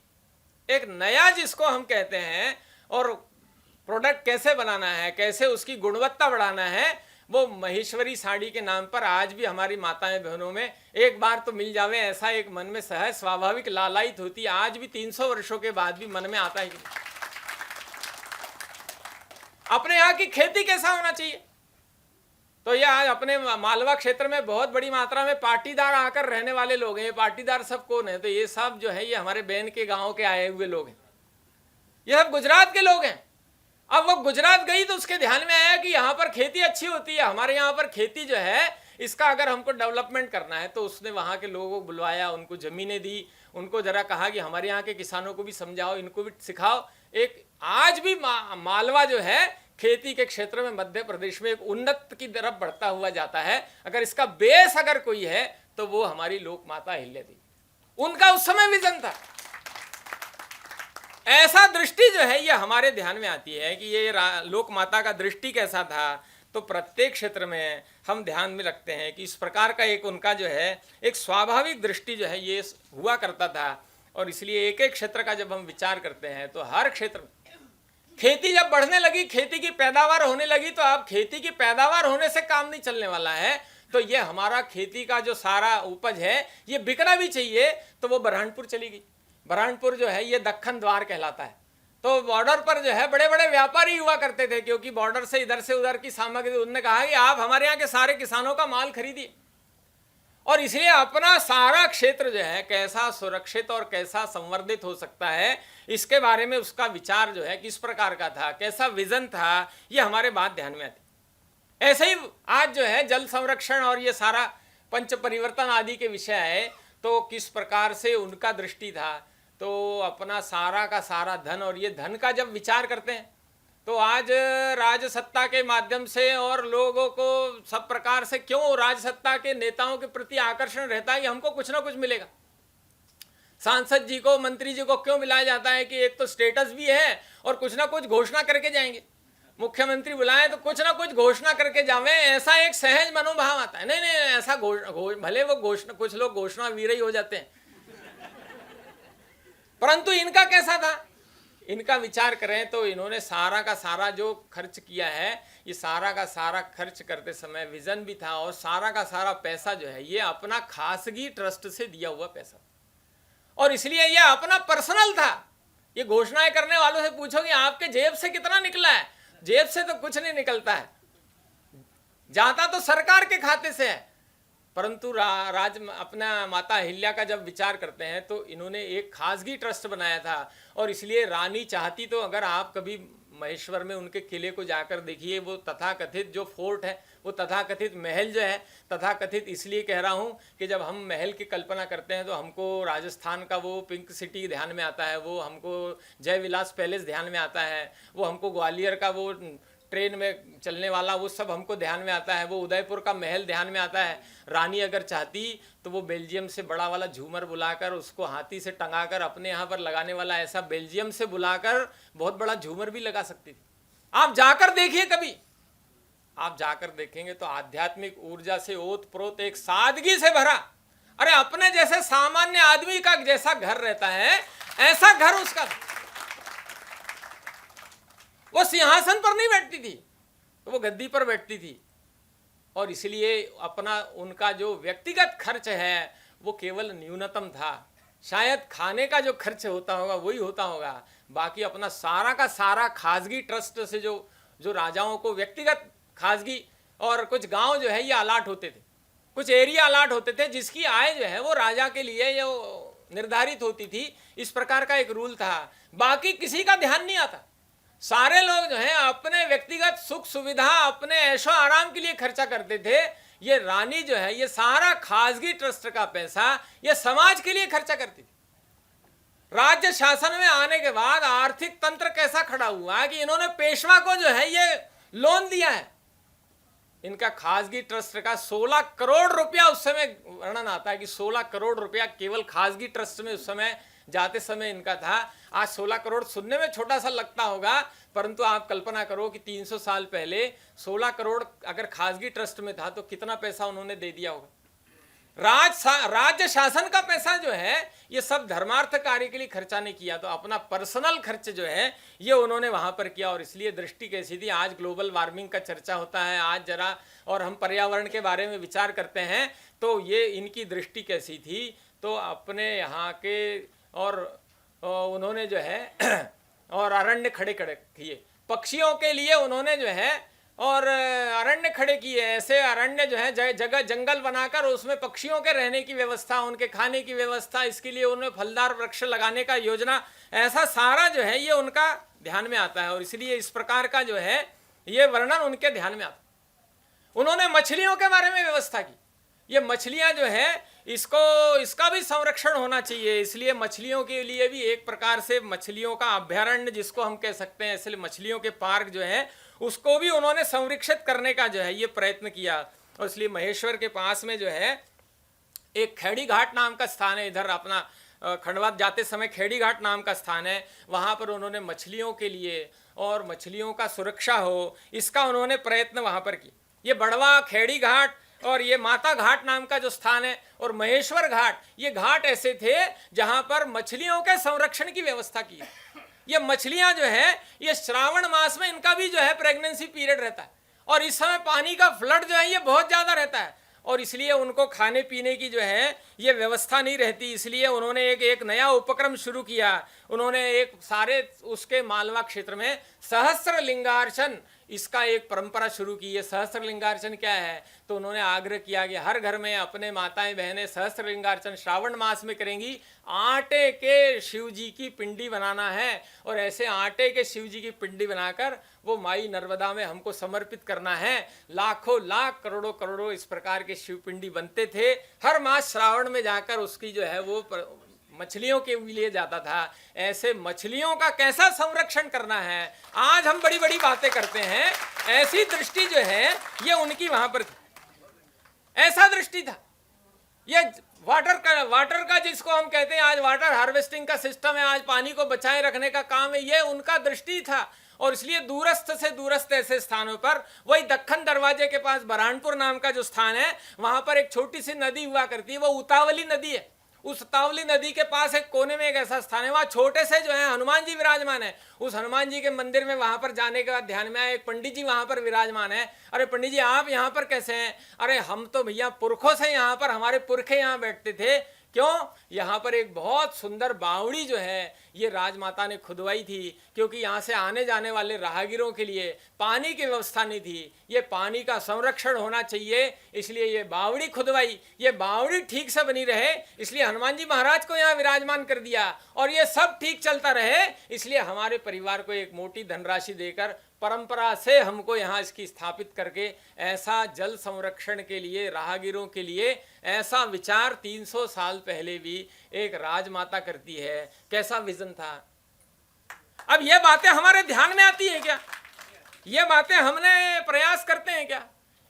एक नया जिसको हम कहते हैं, और प्रोडक्ट कैसे बनाना है, कैसे उसकी गुणवत्ता बढ़ाना है, वो महेश्वरी साड़ी के नाम पर आज भी हमारी माताएं बहनों में एक बार तो मिल जावे, ऐसा एक मन में सहज स्वाभाविक लालायित होती है। आज भी 300 वर्षों के बाद भी मन में आता है। अपने यहाँ की खेती कैसा होना चाहिए, तो ये आज अपने मालवा क्षेत्र में बहुत बड़ी मात्रा में पाटीदार आकर रहने वाले लोग हैं। ये पाटीदार सब कौन है? तो ये सब जो है ये हमारे बहन के गांव के आए हुए लोग हैं, ये सब गुजरात के लोग हैं। अब वो गुजरात गई तो उसके ध्यान में आया कि यहाँ पर खेती अच्छी होती है, हमारे यहाँ पर खेती जो है इसका अगर हमको डेवलपमेंट करना है, तो उसने वहाँ के लोगों को बुलवाया, उनको जमीनें दी, उनको जरा कहा कि हमारे यहाँ के किसानों को भी समझाओ, इनको भी सिखाओ। एक आज भी मालवा जो है खेती के क्षेत्र में मध्य प्रदेश में एक उन्नत की तरफ बढ़ता हुआ जाता है। अगर इसका बेस अगर कोई है तो वो हमारी लोक माता अहिल्या देवी, उनका उस समय विजन था। ऐसा दृष्टि जो है ये हमारे ध्यान में आती है कि ये लोक माता का दृष्टि कैसा था। तो प्रत्येक क्षेत्र में हम ध्यान में रखते हैं कि इस प्रकार का एक उनका जो है एक स्वाभाविक दृष्टि जो है ये हुआ करता था। और इसलिए एक एक क्षेत्र का जब हम विचार करते हैं तो हर क्षेत्र में खेती जब बढ़ने लगी, खेती की पैदावार होने लगी, तो अब खेती की पैदावार होने से काम नहीं चलने वाला है। तो ये हमारा खेती का जो सारा उपज है ये बिकना भी चाहिए। तो वो बरहानपुर चली गई। बरहानपुर जो है ये दक्खन द्वार कहलाता है। तो बॉर्डर पर जो है बड़े बड़े व्यापारी हुआ करते थे, क्योंकि बॉर्डर से इधर की सामग्री, उन्होंने कहा कि आप हमारे यहाँ के सारे किसानों का माल खरीदिए। और इसलिए अपना सारा क्षेत्र जो है कैसा सुरक्षित और कैसा संवर्धित हो सकता है, इसके बारे में उसका विचार जो है किस प्रकार का था, कैसा विजन था, ये हमारे बात ध्यान में आती। ऐसे ही आज जो है जल संरक्षण और ये सारा पंच परिवर्तन आदि के विषय है, तो किस प्रकार से उनका दृष्टि था। तो अपना सारा का सारा धन, और ये धन का जब विचार करते हैं तो आज राजसत्ता के माध्यम से और लोगों को सब प्रकार से क्यों राजसत्ता के नेताओं के प्रति आकर्षण रहता है कि हमको कुछ ना कुछ मिलेगा। सांसद जी को, मंत्री जी को क्यों मिलाया जाता है कि एक तो स्टेटस भी है और कुछ ना कुछ घोषणा करके जाएंगे। मुख्यमंत्री बुलाए तो कुछ ना कुछ घोषणा करके जावे, ऐसा एक सहज मनोभाव आता है। नहीं नहीं, ऐसा भले वो घोषणा, कुछ लोग घोषणा वीर ही हो जाते हैं, परंतु इनका कैसा था, इनका विचार करें तो इन्होंने सारा का सारा जो खर्च किया है, ये सारा का सारा खर्च करते समय विजन भी था, और सारा का सारा पैसा जो है ये अपना खासगी ट्रस्ट से दिया हुआ पैसा, और इसलिए ये अपना पर्सनल था। ये घोषणाएं करने वालों से पूछो कि आपके जेब से कितना निकला है, जेब से तो कुछ नहीं निकलता है, जाता तो सरकार के खाते से है। परंतु अपना माता अहिल्या का जब विचार करते हैं तो इन्होंने एक खासगी ट्रस्ट बनाया था। और इसलिए रानी चाहती तो, अगर आप कभी महेश्वर में उनके किले को जाकर देखिए, वो तथाकथित जो फोर्ट है, वो तथाकथित महल जो है, तथाकथित इसलिए कह रहा हूँ कि जब हम महल की कल्पना करते हैं तो हमको राजस्थान का वो पिंक सिटी ध्यान में आता है, वो हमको जय विलास पैलेस ध्यान में आता है, वो हमको ग्वालियर का वो ट्रेन में चलने वाला वो सब हमको ध्यान में आता है, वो उदयपुर का महल ध्यान में आता है। रानी अगर चाहती तो वो बेल्जियम से बड़ा वाला झूमर बुलाकर उसको हाथी से टंगाकर अपने यहाँ पर लगाने वाला ऐसा बेल्जियम से बुलाकर बहुत बड़ा झूमर भी लगा सकती थी। आप जाकर देखिए, कभी आप जाकर देखेंगे तो आध्यात्मिक ऊर्जा से ओत प्रोत एक सादगी से भरा, अरे अपने जैसे सामान्य आदमी का जैसा घर रहता है ऐसा घर उसका। वो सिंहासन पर नहीं बैठती थी, तो वो गद्दी पर बैठती थी, और इसलिए अपना उनका जो व्यक्तिगत खर्च है वो केवल न्यूनतम था। शायद खाने का जो खर्च होता होगा वही होता होगा, बाकी अपना सारा का सारा खासगी ट्रस्ट से जो राजाओं को व्यक्तिगत खासगी, और कुछ गांव जो है ये अलाट होते थे, कुछ एरिया अलाट होते थे जिसकी आय जो है वो राजा के लिए ये निर्धारित होती थी। इस प्रकार का एक रूल था, बाकी किसी का ध्यान नहीं आता। सारे लोग जो है अपने व्यक्तिगत सुख सुविधा, अपने ऐशो आराम के लिए खर्चा करते थे। ये रानी जो है ये सारा खासगी ट्रस्ट का पैसा ये समाज के लिए खर्चा करती थी। राज्य शासन में आने के बाद आर्थिक तंत्र कैसा खड़ा हुआ कि इन्होंने पेशवा को जो है ये लोन दिया है। इनका खासगी ट्रस्ट का 16 करोड़ रुपया उस समय वर्णन आता है कि 16 करोड़ रुपया केवल खासगी ट्रस्ट में उस समय जाते समय इनका था। आज 16 करोड़ सुनने में छोटा सा लगता होगा, परंतु आप कल्पना करो कि 300 साल पहले 16 करोड़ अगर खासगी ट्रस्ट में था तो कितना पैसा उन्होंने दे दिया होगा। राज्य शासन का पैसा जो है ये सब धर्मार्थ कार्य के लिए खर्चा नहीं किया, तो अपना पर्सनल खर्च जो है ये उन्होंने वहां पर किया। और इसलिए दृष्टि कैसी थी, आज ग्लोबल वार्मिंग का चर्चा होता है आज जरा, और हम पर्यावरण के बारे में विचार करते हैं, तो ये इनकी दृष्टि कैसी थी, तो अपने यहाँ के और उन्होंने जो है और अरण्य खड़े किए पक्षियों के लिए, उन्होंने जो है और अरण्य खड़े किए। ऐसे अरण्य जो है जगह जंगल बनाकर उसमें पक्षियों के रहने की व्यवस्था, उनके खाने की व्यवस्था, इसके लिए उन्होंने फलदार वृक्ष लगाने का योजना, ऐसा सारा जो है ये उनका ध्यान में आता है। और इसलिए इस प्रकार का जो है ये वर्णन उनके ध्यान में आता है। उन्होंने मछलियों के बारे में व्यवस्था की। ये मछलियां जो है इसका भी संरक्षण होना चाहिए, इसलिए मछलियों के लिए भी एक प्रकार से मछलियों का अभ्यारण्य जिसको हम कह सकते हैं, इसलिए मछलियों के पार्क जो है उसको भी उन्होंने संरक्षित करने का जो है ये प्रयत्न किया। और इसलिए महेश्वर के पास में जो है एक खेड़ी घाट नाम का स्थान है, इधर अपना खंडवा जाते समय खेड़ी घाट नाम का स्थान है, वहाँ पर उन्होंने मछलियों के लिए और मछलियों का सुरक्षा हो इसका उन्होंने प्रयत्न वहाँ पर किया। ये बड़वा, खेड़ी घाट और ये माता घाट नाम का जो स्थान है और महेश्वर घाट, ये घाट ऐसे थे जहां पर मछलियों के संरक्षण की व्यवस्था की। ये मछलियां जो है ये श्रावण मास में इनका भी जो है प्रेगनेंसी पीरियड रहता है, और इस समय पानी का फ्लड जो है ये बहुत ज्यादा रहता है, और इसलिए उनको खाने पीने की जो है ये व्यवस्था नहीं रहती। इसलिए उन्होंने एक नया उपक्रम शुरू किया। उन्होंने एक सारे उसके मालवा क्षेत्र में सहस्त्र लिंगार्चन इसका एक परंपरा शुरू की है। सहस्त्र लिंगार्चन क्या है, तो उन्होंने आग्रह किया कि हर घर में अपने माताएं बहनें सहस्त्र लिंगार्चन श्रावण मास में करेंगी। आटे के शिव जी की पिंडी बनाना है, और ऐसे आटे के शिव जी की पिंडी बनाकर वो माई नर्मदा में हमको समर्पित करना है। लाखों लाख करोड़ों करोड़ों इस प्रकार के शिव पिंडी बनते थे। हर मास श्रावण में जाकर उसकी जो है वो मछलियों के लिए जाता था। ऐसे मछलियों का कैसा संरक्षण करना है, आज हम बड़ी बड़ी बातें करते हैं, ऐसी दृष्टि जो है ये उनकी वहां पर थी। ऐसा दृष्टि था। ये वाटर का जिसको हम कहते हैं आज वाटर हार्वेस्टिंग का सिस्टम है, आज पानी को बचाए रखने का काम है, ये उनका दृष्टि था। और इसलिए दूरस्थ से दूरस्थ ऐसे स्थानों पर, वही दक्खन दरवाजे के पास बरहानपुर नाम का जो स्थान है, वहां पर एक छोटी सी नदी हुआ करती है, वो उतावली नदी है। उस उतावली नदी के पास एक कोने में एक ऐसा स्थान है, वहां छोटे से जो है हनुमान जी विराजमान है। उस हनुमान जी के मंदिर में वहां पर जाने के बाद ध्यान में आया एक पंडित जी वहां पर विराजमान है। अरे पंडित जी आप यहाँ पर कैसे हैं? अरे हम तो भैया पुरखों से यहाँ पर, हमारे पुरखे यहाँ बैठते थे। क्यों? यहाँ पर एक बहुत सुंदर बावड़ी जो है ये राजमाता ने खुदवाई थी, क्योंकि यहाँ से आने जाने वाले राहगीरों के लिए पानी की व्यवस्था नहीं थी। ये पानी का संरक्षण होना चाहिए, इसलिए ये बावड़ी खुदवाई। ये बावड़ी ठीक से बनी रहे इसलिए हनुमान जी महाराज को यहाँ विराजमान कर दिया, और ये सब ठीक चलता रहे इसलिए हमारे परिवार को एक मोटी धनराशि देकर परंपरा से हमको यहाँ इसकी स्थापित करके ऐसा जल संरक्षण के लिए, राहगीरों के लिए ऐसा विचार 300 साल पहले भी एक राजमाता करती है। कैसा विजन था। अब ये बातें हमारे ध्यान में आती है क्या? ये बातें हमने प्रयास करते हैं क्या?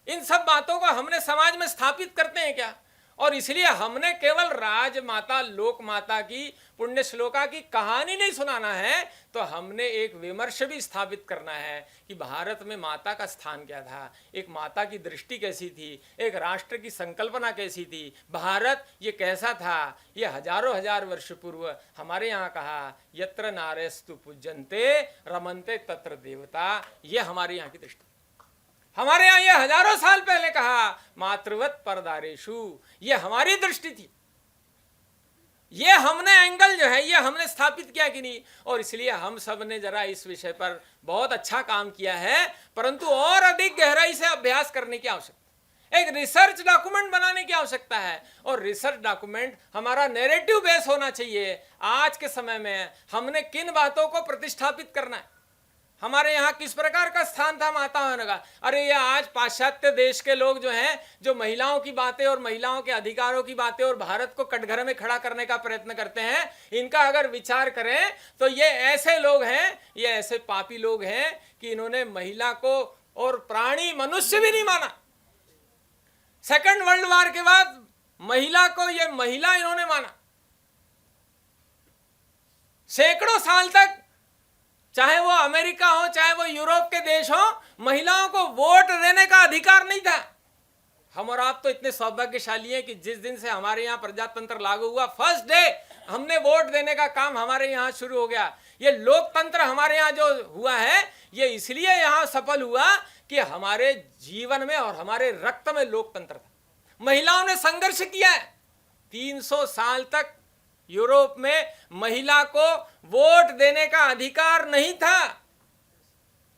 इन सब बातों को हमने समाज में स्थापित करते हैं क्या? और इसलिए हमने केवल राजमाता लोक माता की पुण्य श्लोका की कहानी नहीं सुनाना है, तो हमने एक विमर्श भी स्थापित करना है कि भारत में माता का स्थान क्या था, एक माता की दृष्टि कैसी थी, एक राष्ट्र की संकल्पना कैसी थी, भारत ये कैसा था। ये हजारों हजार वर्ष पूर्व हमारे यहाँ कहा यत्र नारेस्तु पूज्यन्ते रमन्ते तत्र देवता, ये हमारे यहाँ की दृष्टि। हमारे यहाँ ये हजारों साल पहले कहा मातृवत परदारेशु, ये हमारी दृष्टि थी, ये हमने एंगल जो है ये हमने स्थापित किया कि नहीं। और इसलिए हम सब ने जरा इस विषय पर बहुत अच्छा काम किया है, परंतु और अधिक गहराई से अभ्यास करने की आवश्यकता, एक रिसर्च डॉक्यूमेंट बनाने की आवश्यकता है। और रिसर्च डॉक्यूमेंट हमारा नैरेटिव बेस होना चाहिए। आज के समय में हमने किन बातों को प्रतिष्ठापित करना है, हमारे यहाँ किस प्रकार का स्थान था माता होने का। अरे ये आज पाश्चात्य देश के लोग जो हैं, जो महिलाओं की बातें और महिलाओं के अधिकारों की बातें और भारत को कटघरे में खड़ा करने का प्रयत्न करते हैं, इनका अगर विचार करें तो ये ऐसे लोग हैं, ये ऐसे पापी लोग हैं कि इन्होंने महिला को और प्राणी मनुष्य भी नहीं माना। सेकंड वर्ल्ड वॉर के बाद महिला को ये महिला इन्होंने माना। सैकड़ों साल तक चाहे वो अमेरिका हो चाहे वो यूरोप के देश हो, महिलाओं को वोट देने का अधिकार नहीं था। हम और आप तो इतने सौभाग्यशाली हैं कि जिस दिन से हमारे यहाँ प्रजातंत्र लागू हुआ, फर्स्ट डे हमने वोट देने का काम हमारे यहाँ शुरू हो गया। ये लोकतंत्र हमारे यहाँ जो हुआ है ये इसलिए यहाँ सफल हुआ कि हमारे जीवन में और हमारे रक्त में लोकतंत्र था। महिलाओं ने संघर्ष किया है। 300 साल तक यूरोप में महिला को वोट देने का अधिकार नहीं था।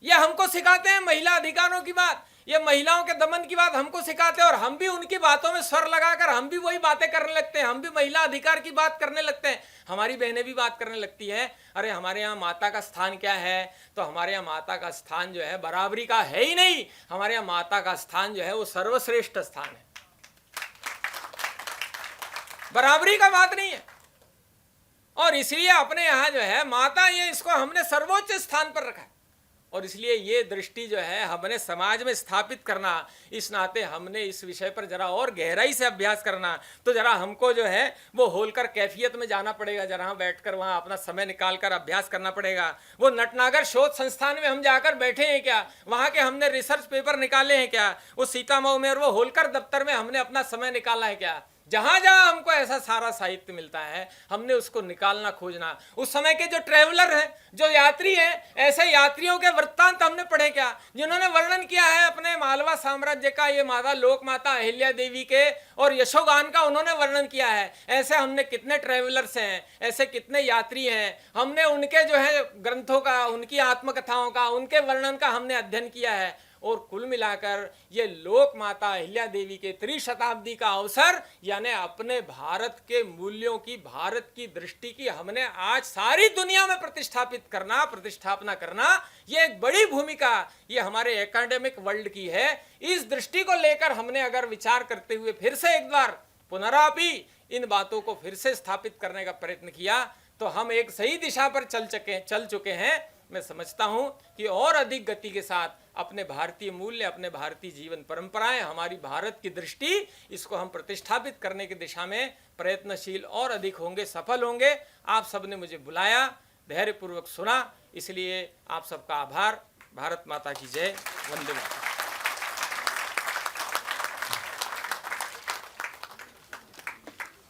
ये हमको सिखाते हैं महिला अधिकारों की बात, ये महिलाओं के दमन की बात हमको सिखाते हैं, और हम भी उनकी बातों में स्वर लगाकर हम भी वही बातें करने लगते हैं। हम भी महिला अधिकार की बात करने लगते हैं, हमारी बहनें भी बात करने लगती हैं। अरे हमारे यहाँ माता का स्थान क्या है, तो हमारे यहाँ माता का स्थान जो है बराबरी का है ही नहीं। हमारे यहाँ माता का स्थान जो है वो सर्वश्रेष्ठ स्थान है, बराबरी का बात नहीं है। और इसलिए अपने यहाँ जो है माता, ये इसको हमने सर्वोच्च स्थान पर रखा है। और इसलिए ये दृष्टि जो है हमने समाज में स्थापित करना, इस नाते हमने इस विषय पर जरा और गहराई से अभ्यास करना। तो जरा हमको जो है वो होलकर कैफियत में जाना पड़ेगा, जरा बैठकर वहाँ अपना समय निकाल कर अभ्यास करना पड़ेगा। वो नटनागर शोध संस्थान में हम जाकर बैठे हैं क्या, वहाँ के हमने रिसर्च पेपर निकाले हैं क्या, वो सीतामऊ में और वो होलकर दफ्तर में हमने अपना समय निकाला है क्या। जहां जहां हमको ऐसा सारा साहित्य मिलता है हमने उसको निकालना, खोजना। उस समय के जो ट्रेवलर हैं, जो यात्री हैं, ऐसे यात्रियों के वृत्तांत हमने पढ़े क्या, जिन्होंने वर्णन किया है अपने मालवा साम्राज्य का, ये माता लोक माता अहिल्या देवी के और यशोगान का उन्होंने वर्णन किया है। ऐसे हमने कितने ट्रेवलर्स हैं, ऐसे कितने यात्री हैं, हमने उनके जो है ग्रंथों का, उनकी आत्मकथाओं का, उनके वर्णन का हमने अध्ययन किया है। और कुल मिलाकर ये लोक माता अहिल्या देवी के त्रिशताब्दी का अवसर, यानी अपने भारत के मूल्यों की, भारत की दृष्टि की हमने आज सारी दुनिया में प्रतिष्ठापना करना, ये एक बड़ी भूमिका ये हमारे एकेडमिक वर्ल्ड की है। इस दृष्टि को लेकर हमने अगर विचार करते हुए फिर से एक बार पुनरापि इन बातों को फिर से स्थापित करने का प्रयत्न किया तो हम एक सही दिशा पर चल चुके हैं। मैं समझता हूं कि और अधिक गति के साथ अपने भारतीय मूल्य, अपने भारतीय जीवन परंपराएं, हमारी भारत की दृष्टि, इसको हम प्रतिष्ठापित करने की दिशा में प्रयत्नशील और अधिक होंगे, सफल होंगे। आप सबने मुझे बुलाया, धैर्यपूर्वक सुना, इसलिए आप सबका आभार। भारत माता की जय, वंदे मातरम।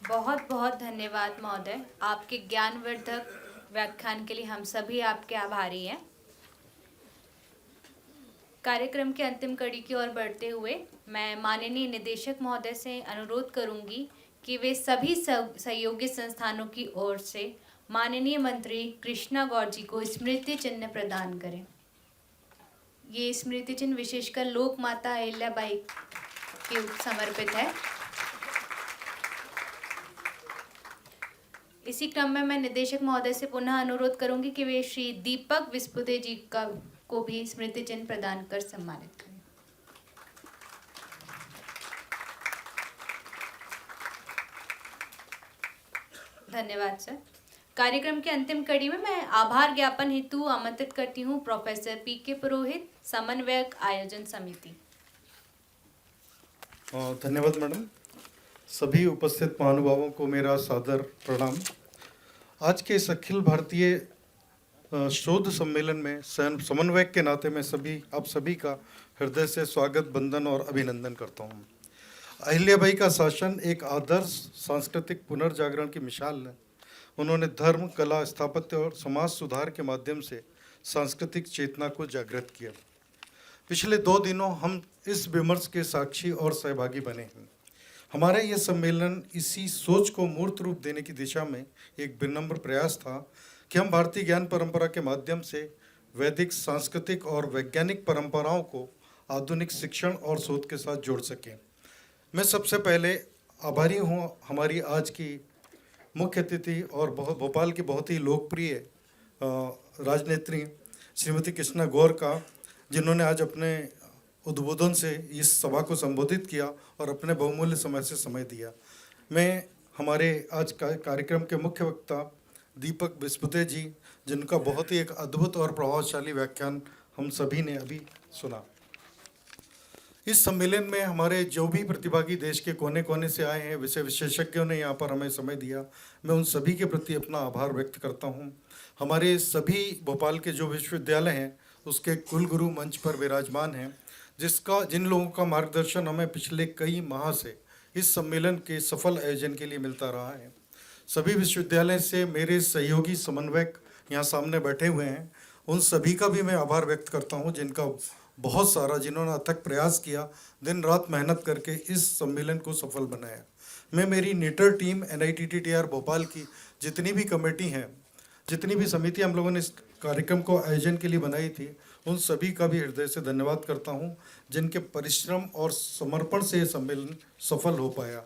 बहुत बहुत धन्यवाद महोदय, आपके ज्ञानवर्धक व्याख्यान के लिए हम सभी आपके आभारी हैं। कार्यक्रम के अंतिम कड़ी की ओर बढ़ते हुए मैं माननीय निदेशक महोदय से अनुरोध करूंगी कि वे सभी सहयोगी संस्थानों की ओर से माननीय मंत्री कृष्णा गौर जी को स्मृति चिन्ह प्रदान करें। ये स्मृति चिन्ह विशेषकर लोक माता अहिल्याबाई के समर्पित है। इसी क्रम में मैं निदेशक महोदय से पुनः अनुरोध करूंगी कि वे श्री दीपक विस्पुदे जी को भी स्मृति चिन्ह प्रदान कर सम्मानित करें। धन्यवाद सर। कार्यक्रम के अंतिम कड़ी में मैं आभार ज्ञापन हेतु आमंत्रित करती हूँ प्रोफेसर पी.के. पुरोहित, समन्वयक आयोजन समिति। धन्यवाद मैडम। सभी उपस्थित महानुभावों को मेरा सादर प्रणाम। आज के इस अखिल भारतीय शोध सम्मेलन में समन्वयक के नाते मैं आप सभी का हृदय से स्वागत, वंदन और अभिनंदन करता हूँ। अहिल्याबाई का शासन एक आदर्श सांस्कृतिक पुनर्जागरण की मिसाल है। उन्होंने धर्म, कला, स्थापत्य और समाज सुधार के माध्यम से सांस्कृतिक चेतना को जागृत किया। पिछले 2 दिनों हम इस विमर्श के साक्षी और सहभागी बने हैं। हमारा यह सम्मेलन इसी सोच को मूर्त रूप देने की दिशा में एक विनम्र प्रयास था कि हम भारतीय ज्ञान परंपरा के माध्यम से वैदिक, सांस्कृतिक और वैज्ञानिक परंपराओं को आधुनिक शिक्षण और शोध के साथ जोड़ सकें। मैं सबसे पहले आभारी हूँ हमारी आज की मुख्य अतिथि और भोपाल की बहुत ही लोकप्रिय राजनेत्री श्रीमती कृष्णा गौर का, जिन्होंने आज अपने उद्बोधन से इस सभा को संबोधित किया और अपने बहुमूल्य समय से समय दिया। मैं हमारे आज का कार्यक्रम के मुख्य वक्ता दीपक बिस्पुते जी, जिनका बहुत ही एक अद्भुत और प्रभावशाली व्याख्यान हम सभी ने अभी सुना। इस सम्मेलन में हमारे जो भी प्रतिभागी देश के कोने कोने से आए हैं, विषय विशेषज्ञों ने यहाँ पर हमें समय दिया, मैं उन सभी के प्रति अपना आभार व्यक्त करता हूँ। हमारे सभी भोपाल के जो विश्वविद्यालय हैं उसके कुलगुरु मंच पर विराजमान हैं, जिन लोगों का मार्गदर्शन हमें पिछले कई माह से इस सम्मेलन के सफल आयोजन के लिए मिलता रहा है। सभी विश्वविद्यालय से मेरे सहयोगी समन्वयक यहाँ सामने बैठे हुए हैं, उन सभी का भी मैं आभार व्यक्त करता हूँ, जिन्होंने अथक प्रयास किया, दिन रात मेहनत करके इस सम्मेलन को सफल बनाया। मैं मेरी नेटर टीम NITTTR भोपाल की जितनी भी कमेटी हैं, जितनी भी समिति हम लोगों ने इस कार्यक्रम को आयोजन के लिए बनाई थी, उन सभी का भी हृदय से धन्यवाद करता हूँ, जिनके परिश्रम और समर्पण से ये सम्मेलन सफल हो पाया।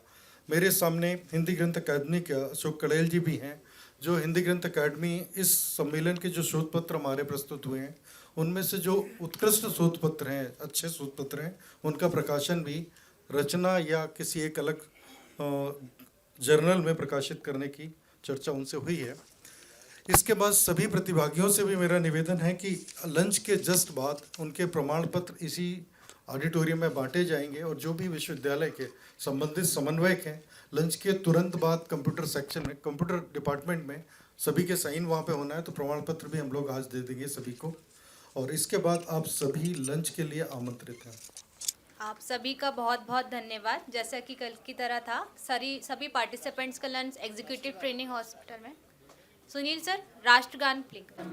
मेरे सामने हिंदी ग्रंथ अकादमी के अशोक कड़ेल जी भी हैं, जो हिंदी ग्रंथ अकादमी इस सम्मेलन के जो शोध पत्र हमारे प्रस्तुत हुए हैं, उनमें से जो उत्कृष्ट शोध पत्र हैं, अच्छे शोध पत्र हैं, उनका प्रकाशन भी रचना या किसी एक अलग जर्नल में प्रकाशित करने की चर्चा उनसे हुई है। इसके बाद सभी प्रतिभागियों से भी मेरा निवेदन है कि लंच के जस्ट बाद उनके प्रमाण पत्र इसी ऑडिटोरियम में बांटे जाएंगे और जो भी विश्वविद्यालय के संबंधित समन्वयक हैं, लंच के तुरंत बाद कंप्यूटर सेक्शन में, कंप्यूटर डिपार्टमेंट में सभी के साइन वहाँ पे होना है, तो प्रमाण पत्र भी हम लोग आज दे देंगे सभी को। और इसके बाद आप सभी लंच के लिए आमंत्रित हैं। आप सभी का बहुत बहुत धन्यवाद। जैसा कि कल की तरह था, सभी पार्टिसिपेंट्स का लंच एग्जीक्यूटिव ट्रेनिंग हॉस्पिटल में। सुनील सर, राष्ट्रगान प्ले करें।